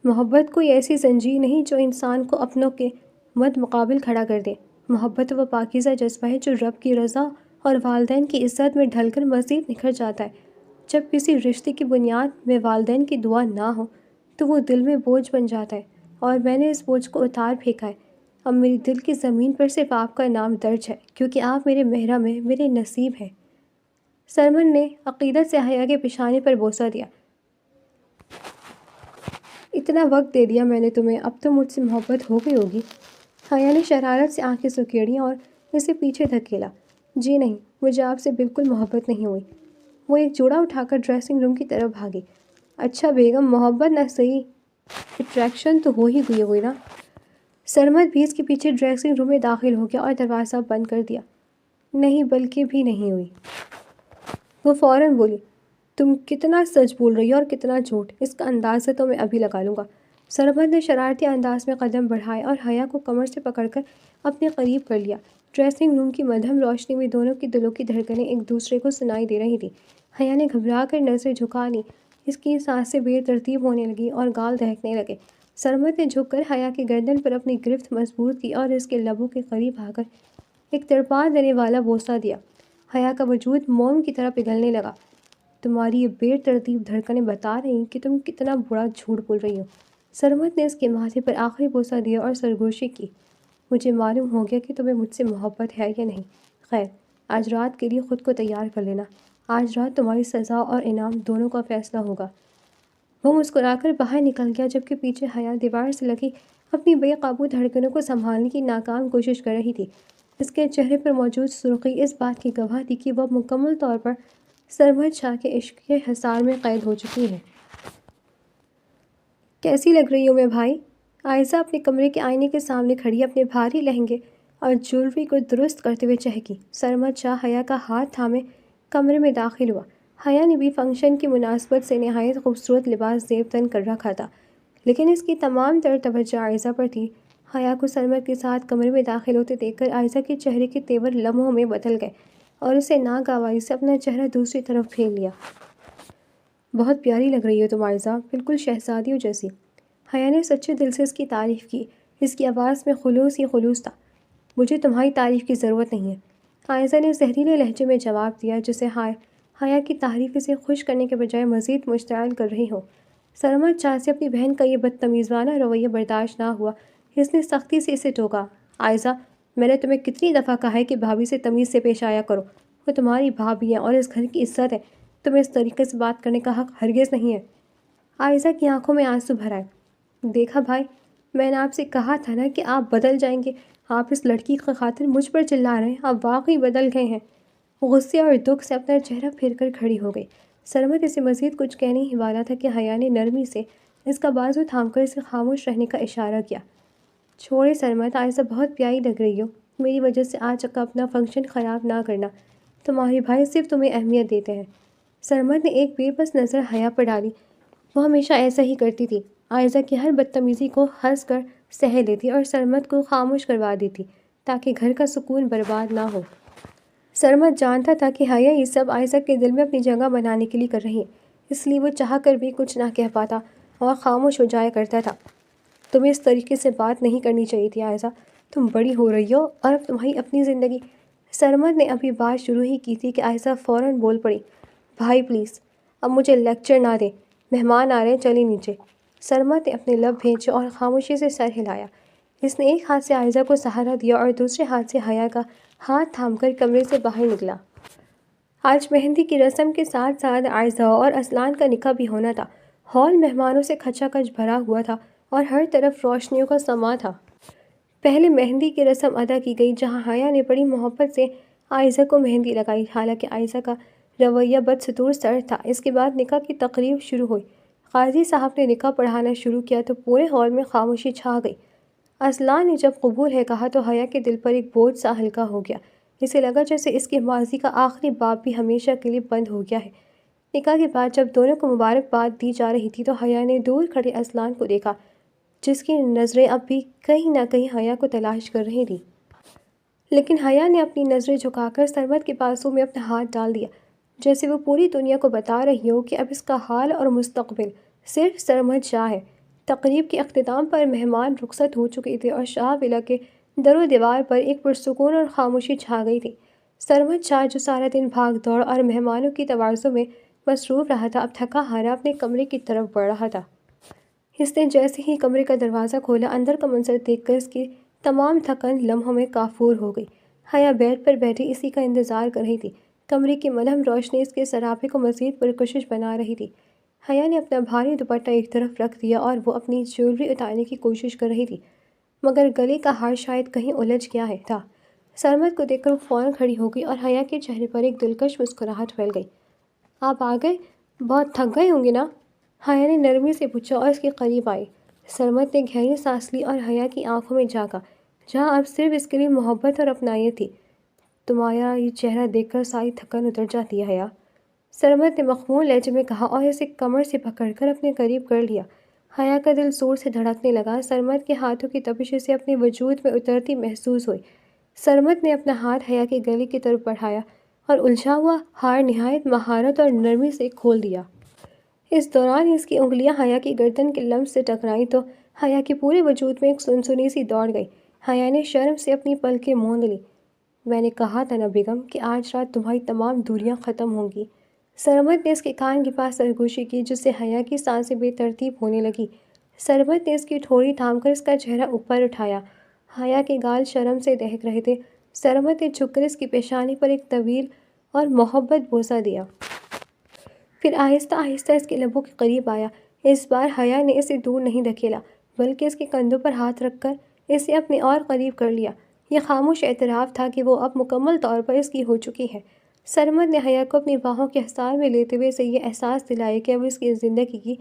محبت کوئی ایسی زنجیر نہیں جو انسان کو اپنوں کے مد مقابل کھڑا کر دے۔ محبت وہ پاکیزہ جذبہ ہے جو رب کی رضا اور والدین کی عزت میں ڈھل کر مزید نکھر جاتا ہے۔ جب کسی رشتے کی بنیاد میں والدین کی دعا نہ ہو تو وہ دل میں بوجھ بن جاتا ہے، اور میں نے اس بوجھ کو اتار پھینکا ہے۔ اب میری دل کی زمین پر صرف آپ کا نام درج ہے کیونکہ آپ میرے محرم ہیں، میرے نصیب ہیں۔ سرمد نے عقیدت سے حیا کے پیشانے پر بوسہ دیا۔ اتنا وقت دے دیا میں نے تمہیں، اب تو مجھ سے محبت ہو گئی ہوگی۔ حیا نے شرارت سے آنکھیں سکیڑیں اور اسے پیچھے دھکیلا۔ جی نہیں، مجھے آپ سے بالکل محبت نہیں ہوئی۔ وہ ایک جوڑا اٹھا کر ڈریسنگ روم کی طرف بھاگی۔ اچھا بیگم، محبت نہ صحیح، اٹریکشن تو ہو ہی گئی ہوئی نا؟ سرمد بھی اس کے پیچھے ڈریسنگ روم میں داخل ہو گیا اور دروازہ بند کر دیا۔ نہیں، بلکہ بھی نہیں ہوئی۔ وہ فوراً بولی۔ تم کتنا سچ بول رہی ہو اور کتنا جھوٹ، اس کا اندازہ تو میں ابھی لگا لوں گا۔ سرمد نے شرارتی انداز میں قدم بڑھائے اور حیا کو کمر سے پکڑ کر اپنے قریب کر لیا۔ ڈریسنگ روم کی مدھم روشنی میں دونوں کی دلوں کی دھڑکنیں ایک دوسرے کو سنائی دے رہی تھیں۔ حیا نے گھبرا کر نظریں جھکا لیں، اس کی سانسیں بے ترتیب ہونے لگیں اور گال دہکنے لگے۔ سرمد نے جھک کر حیا کی گردن پر اپنی گرفت مضبوط کی اور اس کے لبوں کے قریب آ کر ایک تڑپا دینے والا بوسہ دیا۔ حیا کا وجود موم کی طرح پگھلنے لگا۔ تمہاری یہ بے ترتیب دھڑکنیں بتا رہی کہ تم کتنا بڑا جھوٹ بول رہی ہو۔ سرمد نے اس کے ماتھے پر آخری بوسہ دیا اور سرگوشی کی۔ مجھے معلوم ہو گیا کہ تمہیں مجھ سے محبت ہے یا نہیں۔ خیر، آج رات کے لیے خود کو تیار کر لینا، آج رات تمہاری سزا اور انعام دونوں کا فیصلہ ہوگا۔ وہ مسکرا کر باہر نکل گیا جبکہ پیچھے حیا دیوار سے لگی اپنی بے قابو دھڑکنوں کو سنبھالنے کی ناکام کوشش کر رہی تھی۔ اس کے چہرے پر موجود سرخی اس بات کی گواہ تھی کہ وہ مکمل طور پر سرمد شاہ کے عشق کے حصار میں قید ہو چکی ہے۔ کیسی لگ رہی ہوں میں بھائی؟ عائزہ اپنے کمرے کے آئینے کے سامنے کھڑی اپنے بھاری لہنگے اور جیولری کو درست کرتے ہوئے چہکی۔ سرمد شاہ حیا کا ہاتھ تھامے کمرے میں داخل ہوا۔ حیا نے بھی فنکشن کی مناسبت سے نہایت خوبصورت لباس زیب تن کر رکھا تھا، لیکن اس کی تمام تر توجہ عائزہ پر تھی۔ حیا کو سرمد کے ساتھ کمرے میں داخل ہوتے دیکھ کر عائزہ کے چہرے کے تیور لمحوں میں بدل گئے اور اسے ناگواری سے اپنا چہرہ دوسری طرف پھیر لیا۔ بہت پیاری لگ رہی ہو تم عائزہ، بالکل شہزادیوں جیسی۔ حیا نے سچے دل سے اس کی تعریف کی۔ اس کی آواز میں خلوص ہی خلوص تھا۔ مجھے تمہاری تعریف کی ضرورت نہیں ہے، عائزہ نے زہریلے لہجے میں جواب دیا، جسے حیا کی تعریف اسے خوش کرنے کے بجائے مزید مشتعل کر رہی ہو۔ سرمد چاہ سے اپنی بہن کا یہ بدتمیزانہ رویہ برداشت نہ ہوا۔ اس نے سختی سے اسے ٹوکا۔ عائزہ، میں نے تمہیں کتنی دفعہ کہا ہے کہ بھابھی سے تمیز سے پیش آیا کرو، وہ تمہاری بھابھی ہیں اور اس گھر کی عزت ہے، تمہیں اس طریقے سے بات کرنے کا حق ہرگز نہیں ہے۔ عائزہ کی آنکھوں میں آنسو بھر آئے۔ دیکھا بھائی، میں نے آپ سے کہا تھا نا کہ آپ بدل جائیں گے، آپ اس لڑکی کی خاطر مجھ پر چلا رہے ہیں، آپ واقعی بدل گئے ہیں۔ غصے اور دکھ سے اپنا چہرہ پھیر کر کھڑی ہو گئی۔ سرمد اسے مزید کچھ کہنے ہی والا تھا کہ حیا نے نرمی سے اس کا بازو تھام کر اسے خاموش رہنے کا اشارہ کیا۔ چھوڑے سرمد، عائزہ بہت پیاری لگ رہی ہو، میری وجہ سے آج کا اپنا فنکشن خراب نہ کرنا، تمہارے بھائی صرف تمہیں اہمیت دیتے ہیں۔ سرمد نے ایک بے بس نظر حیا پر ڈالی۔ وہ ہمیشہ ایسا ہی کرتی تھی، عائزہ کی ہر بدتمیزی کو ہنس کر سہہ لیتی اور سرمد کو خاموش کروا دیتی تاکہ گھر کا سکون برباد نہ ہو۔ سرمد جانتا تھا کہ حیا یہ سب عائزہ کے دل میں اپنی جگہ بنانے کے لیے کر رہی ہے، اس لیے وہ چاہ کر بھی کچھ نہ کہہ پاتا اور خاموش ہو جایا کرتا تھا۔ تمہیں اس طریقے سے بات نہیں کرنی چاہیے تھی عائزہ، تم بڑی ہو رہی ہو اور اب تمہاری اپنی زندگی۔ سرمد نے ابھی بات شروع ہی کی تھی کہ عائزہ فوراً بول پڑی، بھائی پلیز اب مجھے لیکچر نہ دیں، مہمان آ رہے ہیں، چلیں نیچے۔ سرمد نے اپنے لب بھینچے اور خاموشی سے سر ہلایا۔ اس نے ایک ہاتھ سے عائزہ کو سہارا دیا اور دوسرے ہاتھ سے حیا کا ہاتھ تھام کر کمرے سے باہر نکلا۔ آج مہندی کی رسم کے ساتھ ساتھ عائزہ اور اصلان کا نکاح بھی ہونا تھا۔ ہال مہمانوں سے کھچا کچ بھرا ہوا تھا اور ہر طرف روشنیوں کا سماں تھا۔ پہلے مہندی کی رسم ادا کی گئی، جہاں حیا نے بڑی محبت سے عائزہ کو مہندی لگائی، حالانکہ عائزہ کا رویہ بدستور سر تھا۔ اس کے بعد نکاح کی تقریب شروع ہوئی۔ قاضی صاحب نے نکاح پڑھانا شروع کیا تو پورے ہال میں خاموشی چھا گئی۔ اصلان نے جب قبول ہے کہا تو حیا کے دل پر ایک بوجھ سا ہلکا ہو گیا۔ اسے لگا جیسے اس کے ماضی کا آخری باب بھی ہمیشہ کے لیے بند ہو گیا ہے۔ نکاح کے بعد جب دونوں کو مبارکباد دی جا رہی تھی تو حیا نے دور کھڑے اصلان کو دیکھا، جس کی نظریں اب بھی کہیں نہ کہیں حیا کو تلاش کر رہی تھیں۔ لیکن حیا نے اپنی نظریں جھکا کر سرمد کے بازو میں اپنا ہاتھ ڈال دیا، جیسے وہ پوری دنیا کو بتا رہی ہو کہ اب اس کا حال اور مستقبل صرف سرمد شاہ ہے۔ تقریب کے اختتام پر مہمان رخصت ہو چکے تھے اور شاہ ولا کے در و دیوار پر ایک پرسکون اور خاموشی چھا گئی تھی۔ سرمد شاہ جو سارا دن بھاگ دوڑ اور مہمانوں کی توازوں میں مصروف رہا تھا، اب تھکا ہارا اپنے کمرے کی طرف بڑھ رہا تھا۔ اس نے جیسے ہی کمرے کا دروازہ کھولا، اندر کا منظر دیکھ کر اس کی تمام تھکن لمحوں میں کافور ہو گئی۔ حیا بیڈ پر بیٹھی اسی کا انتظار کر رہی تھی۔ کمرے کی ملہم روشنی اس کے سراپے کو مزید پرکشش بنا رہی تھی۔ حیا نے اپنا بھاری دوپٹہ ایک طرف رکھ دیا اور وہ اپنی جیولری اتارنے کی کوشش کر رہی تھی، مگر گلے کا ہار شاید کہیں الجھ گیا تھا۔ سرمد کو دیکھ کر وہ فوراً کھڑی ہو گئی اور حیا کے چہرے پر ایک دلکش مسکراہٹ پھیل گئی۔ آپ آ گئے؟ بہت تھک گئے ہوں گے نا؟ حیا نے نرمی سے پوچھا اور اس کے قریب آئی۔ سرمد نے گہری سانس لی اور حیا کی آنکھوں میں جھانکا، جہاں اب صرف اس کے لیے محبت اور اپنائیت تھی۔ تمہارا یہ چہرہ دیکھ کر ساری تھکن اتر جاتی ہے حیا، سرمد نے مخمور لہجے میں کہا اور اسے کمر سے پکڑ کر اپنے قریب کر لیا۔ حیا کا دل زور سے دھڑکنے لگا۔ سرمد کے ہاتھوں کی تپش اسے اپنے وجود میں اترتی محسوس ہوئی۔ سرمد نے اپنا ہاتھ حیا کے گلے کی طرف بڑھایا اور الجھا ہوا ہار نہایت مہارت اور نرمی سے کھول دیا۔ اس دوران اس کی انگلیاں حیا کی گردن کے لمس سے ٹکرائیں تو حیا کے پورے وجود میں ایک سنسنی سی دوڑ گئی۔ حیا نے شرم سے اپنی پلکیں موند لی۔ میں نے کہا تھا نا بیگم کہ آج رات تمہاری تمام دوریاں ختم ہوں گی۔ سرمد نے اس کے کان کے پاس سرگوشی کی، جس سے حیا کی سانسیں بے ترتیب ہونے لگیں۔ سرمد نے اس کی ٹھوڑی تھام کر اس کا چہرہ اوپر اٹھایا۔ حیا کے گال شرم سے دہک رہے تھے۔ سرمد نے جھک کر اس کی پیشانی پر ایک طویل اور محبت بوسہ دیا، پھر آہستہ آہستہ اس کے لبوں کے قریب آیا۔ اس بار حیا نے اسے دور نہیں دھکیلا، بلکہ اس کے کندھوں پر ہاتھ رکھ کر اسے اپنے اور قریب کر لیا۔ یہ خاموش اعتراف تھا کہ وہ اب مکمل طور پر اس کی ہو چکی ہے۔ سرمد نے حیا کو اپنی باہوں کے حصار میں لیتے ہوئے اسے یہ احساس دلایا کہ اب اس کی زندگی کی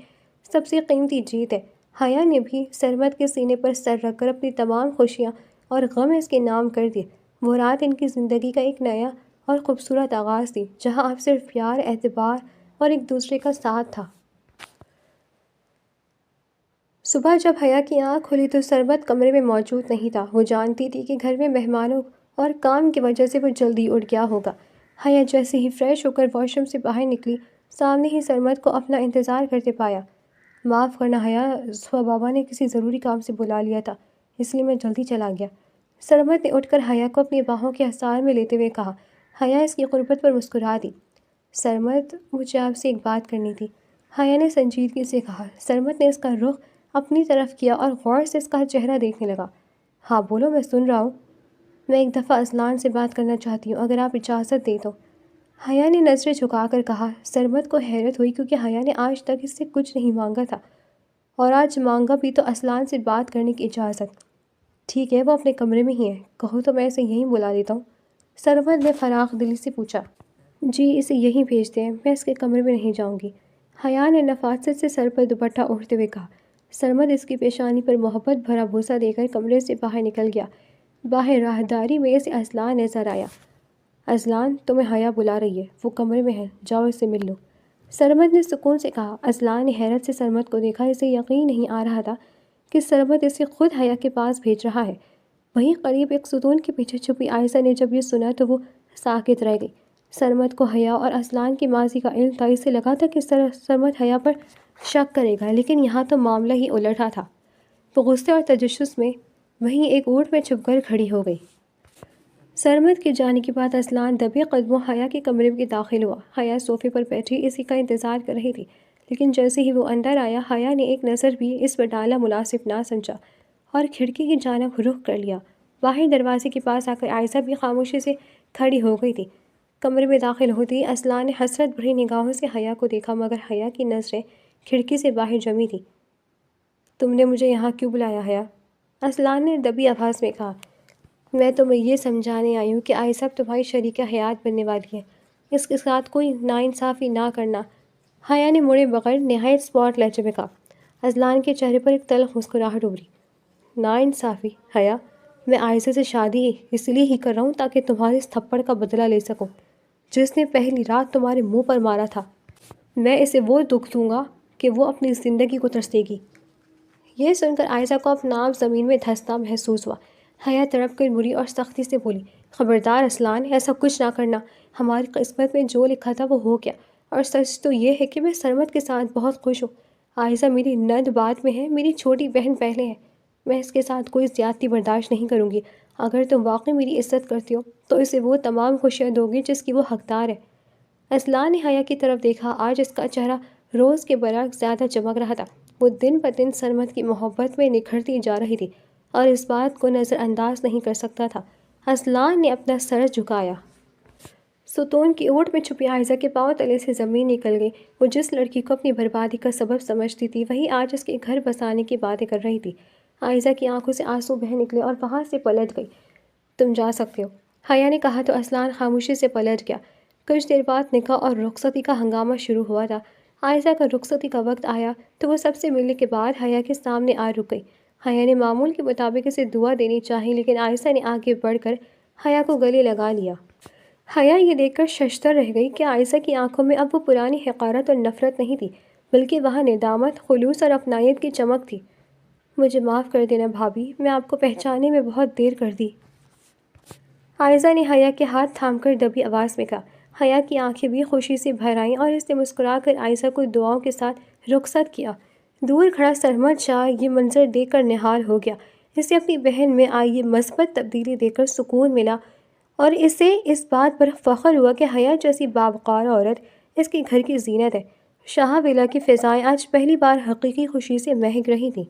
سب سے قیمتی جیت ہے۔ حیا نے بھی سرمد کے سینے پر سر رکھ کر اپنی تمام خوشیاں اور غم اس کے نام کر دیے۔ وہ رات ان کی زندگی کا ایک نیا اور خوبصورت آغاز تھی، جہاں اب صرف پیار، اعتبار اور ایک دوسرے کا ساتھ تھا۔ صبح جب حیا کی آنکھ کھلی تو سرمد کمرے میں موجود نہیں تھا۔ وہ جانتی تھی کہ گھر میں مہمانوں اور کام کی وجہ سے وہ جلدی اٹھ گیا ہوگا۔ حیا جیسے ہی فریش ہو کر واش روم سے باہر نکلی، سامنے ہی سرمد کو اپنا انتظار کرتے پایا۔ معاف کرنا حیا، صبح بابا نے کسی ضروری کام سے بلا لیا تھا، اس لیے میں جلدی چلا گیا۔ سرمد نے اٹھ کر حیا کو اپنی باہوں کے حصار میں لیتے ہوئے کہا۔ حیا اس کی قربت پر مسکرا دی۔ سرمد، مجھے آپ سے ایک بات کرنی تھی، حیا نے سنجیدگی سے کہا۔ سرمد نے اس کا رخ اپنی طرف کیا اور غور سے اس کا چہرہ دیکھنے لگا۔ ہاں بولو، میں سن رہا ہوں۔ میں ایک دفعہ اذلان سے بات کرنا چاہتی ہوں، اگر آپ اجازت دیں تو۔ حیا نے نظریں جھکا کر کہا۔ سرمد کو حیرت ہوئی کیونکہ حیا نے آج تک اس سے کچھ نہیں مانگا تھا، اور آج مانگا بھی تو اذلان سے بات کرنے کی اجازت۔ ٹھیک ہے، وہ اپنے کمرے میں ہی ہے، کہو تو میں اسے یہیں بلا لیتا ہوں۔ سرمد نے فراخ دلی سے پوچھا۔ جی، اسے یہیں بھیج دیں، میں اس کے کمرے میں نہیں جاؤں گی، حیا نے نفاست سے سر پر دوپٹہ اوڑھتے ہوئے کہا۔ سرمد اس کی پیشانی پر محبت بھرا بوسہ دے کر کمرے سے باہر نکل گیا۔ باہر راہداری میں اسے اذلان نظر آیا۔ اذلان، تمہیں حیا بلا رہی ہے، وہ کمرے میں ہے، جاؤ اس سے مل لو، سرمد نے سکون سے کہا۔ اذلان نے حیرت سے سرمد کو دیکھا، اسے یقین نہیں آ رہا تھا کہ سرمد اسے خود حیا کے پاس بھیج رہا ہے۔ وہیں قریب ایک ستون کے پیچھے چھپی عائشہ نے جب یہ سنا تو وہ ساکت رہ گئی۔ سرمد کو حیا اور اذلان کی ماضی کا علم تھا، اسے لگا تھا کہ سرمد حیا پر شک کرے گا، لیکن یہاں تو معاملہ ہی الٹا تھا۔ وہ غصے اور تجسس میں وہیں ایک اونٹ میں چھپ کر کھڑی ہو گئی۔ سرمد کے جانے کے بعد اذلان دبے قدموں حیا کے کمرے میں داخل ہوا۔ حیا صوفے پر بیٹھی اسی کا انتظار کر رہی تھی، لیکن جیسے ہی وہ اندر آیا، حیا نے ایک نظر بھی اس پر ڈالا مناسب نہ سمجھا اور کھڑکی کی جانب رخ کر لیا۔ باہر دروازے کے پاس آ کر عائشہ بھی خاموشی سے کھڑی ہو گئی تھی۔ کمرے میں داخل ہوتے ہی اذلان نے حسرت بھری نگاہوں سے حیا کو دیکھا، مگر حیا کی نظریں کھڑکی سے باہر جمی تھیں۔ تم نے مجھے یہاں کیوں بلایا حیا؟ اذلان نے دبی آواز میں کہا۔ میں تمہیں یہ سمجھانے آئی ہوں کہ عائشہ تمہاری شریکہ حیات بننے والی ہے، اس کے ساتھ کوئی ناانصافی نہ کرنا، حیا نے مڑے بغیر نہایت اسپاٹ لہجے میں کہا۔ اذلان کے چہرے پر ایک تلخ مسکراہٹ ابھری۔ ناانصافی؟ حیا، میں عائشہ سے شادی اس لیے ہی کر رہا ہوں تاکہ تمہارے اس تھپڑ کا بدلہ لے سکوں جس نے پہلی رات تمہارے منہ پر مارا تھا۔ میں اسے وہ دکھ دوں گا کہ وہ اپنی زندگی کو ترسے گی۔ یہ سن کر عائشہ کو اپنا آپ زمین میں دھنستا محسوس ہوا۔ حیا تڑپ کر مڑی اور سختی سے بولی۔ خبردار اذلان، ایسا کچھ نہ کرنا، ہماری قسمت میں جو لکھا تھا وہ ہو گیا، اور سچ تو یہ ہے کہ میں سرمد کے ساتھ بہت خوش ہوں۔ عائشہ میری نند بعد میں ہے، میری چھوٹی بہن پہلے ہے، میں اس کے ساتھ کوئی زیادتی برداشت نہیں کروں گی۔ اگر تم واقعی میری عزت کرتی ہو تو اسے وہ تمام خوشیاں دو گی جس کی وہ حقدار ہے۔ اذلان نے حیا کی طرف دیکھا، آج اس کا چہرہ روز کے برعکس زیادہ چمک رہا تھا۔ وہ دن بدن سرمد کی محبت میں نکھرتی جا رہی تھی اور اس بات کو نظر انداز نہیں کر سکتا تھا۔ اذلان نے اپنا سر جھکایا۔ ستون کی اوٹ میں چھپی عائشہ کے پاؤں تلے سے زمین نکل گئی۔ وہ جس لڑکی کو اپنی بربادی کا سبب سمجھتی تھی، وہی آج اس کے گھر بسانے کی باتیں کر رہی تھی۔ عائشہ کی آنکھوں سے آنسو بہہ نکلے اور وہاں سے پلٹ گئی۔ تم جا سکتے ہو، حیا نے کہا تو اذلان خاموشی سے پلٹ گیا۔ کچھ دیر بعد نکاح اور رخصتی کا ہنگامہ شروع ہوا تھا۔ عائشہ کا رخصتی کا وقت آیا تو وہ سب سے ملنے کے بعد حیا کے سامنے آ رک گئی۔ حیا نے معمول کے مطابق اسے دعا دینی چاہی، لیکن عائشہ نے آگے بڑھ کر حیا کو گلے لگا لیا۔ حیا یہ دیکھ کر ششدر رہ گئی کہ عائشہ کی آنکھوں میں اب وہ پرانی حقارت اور نفرت نہیں تھی، بلکہ وہاں ندامت، خلوص اور اپنائیت کی چمک تھی۔ مجھے معاف کر دینا بھابھی، میں آپ کو پہچاننے میں بہت دیر کر دی، عائشہ نے حیا کے ہاتھ تھام کر دبی آواز میں کہا۔ حیا کی آنکھیں بھی خوشی سے بھر آئیں اور اس نے مسکرا کر عائشہ کو دعاؤں کے ساتھ رخصت کیا۔ دور کھڑا سرمد شاہ یہ منظر دیکھ کر نہال ہو گیا۔ اسے اپنی بہن میں آئی یہ مثبت تبدیلی دیکھ کر سکون ملا اور اسے اس بات پر فخر ہوا کہ حیا جیسی باوقار عورت اس کے گھر کی زینت ہے۔ شاہ ویلا کی فضائیں آج پہلی بار حقیقی خوشی سے مہک رہی تھیں۔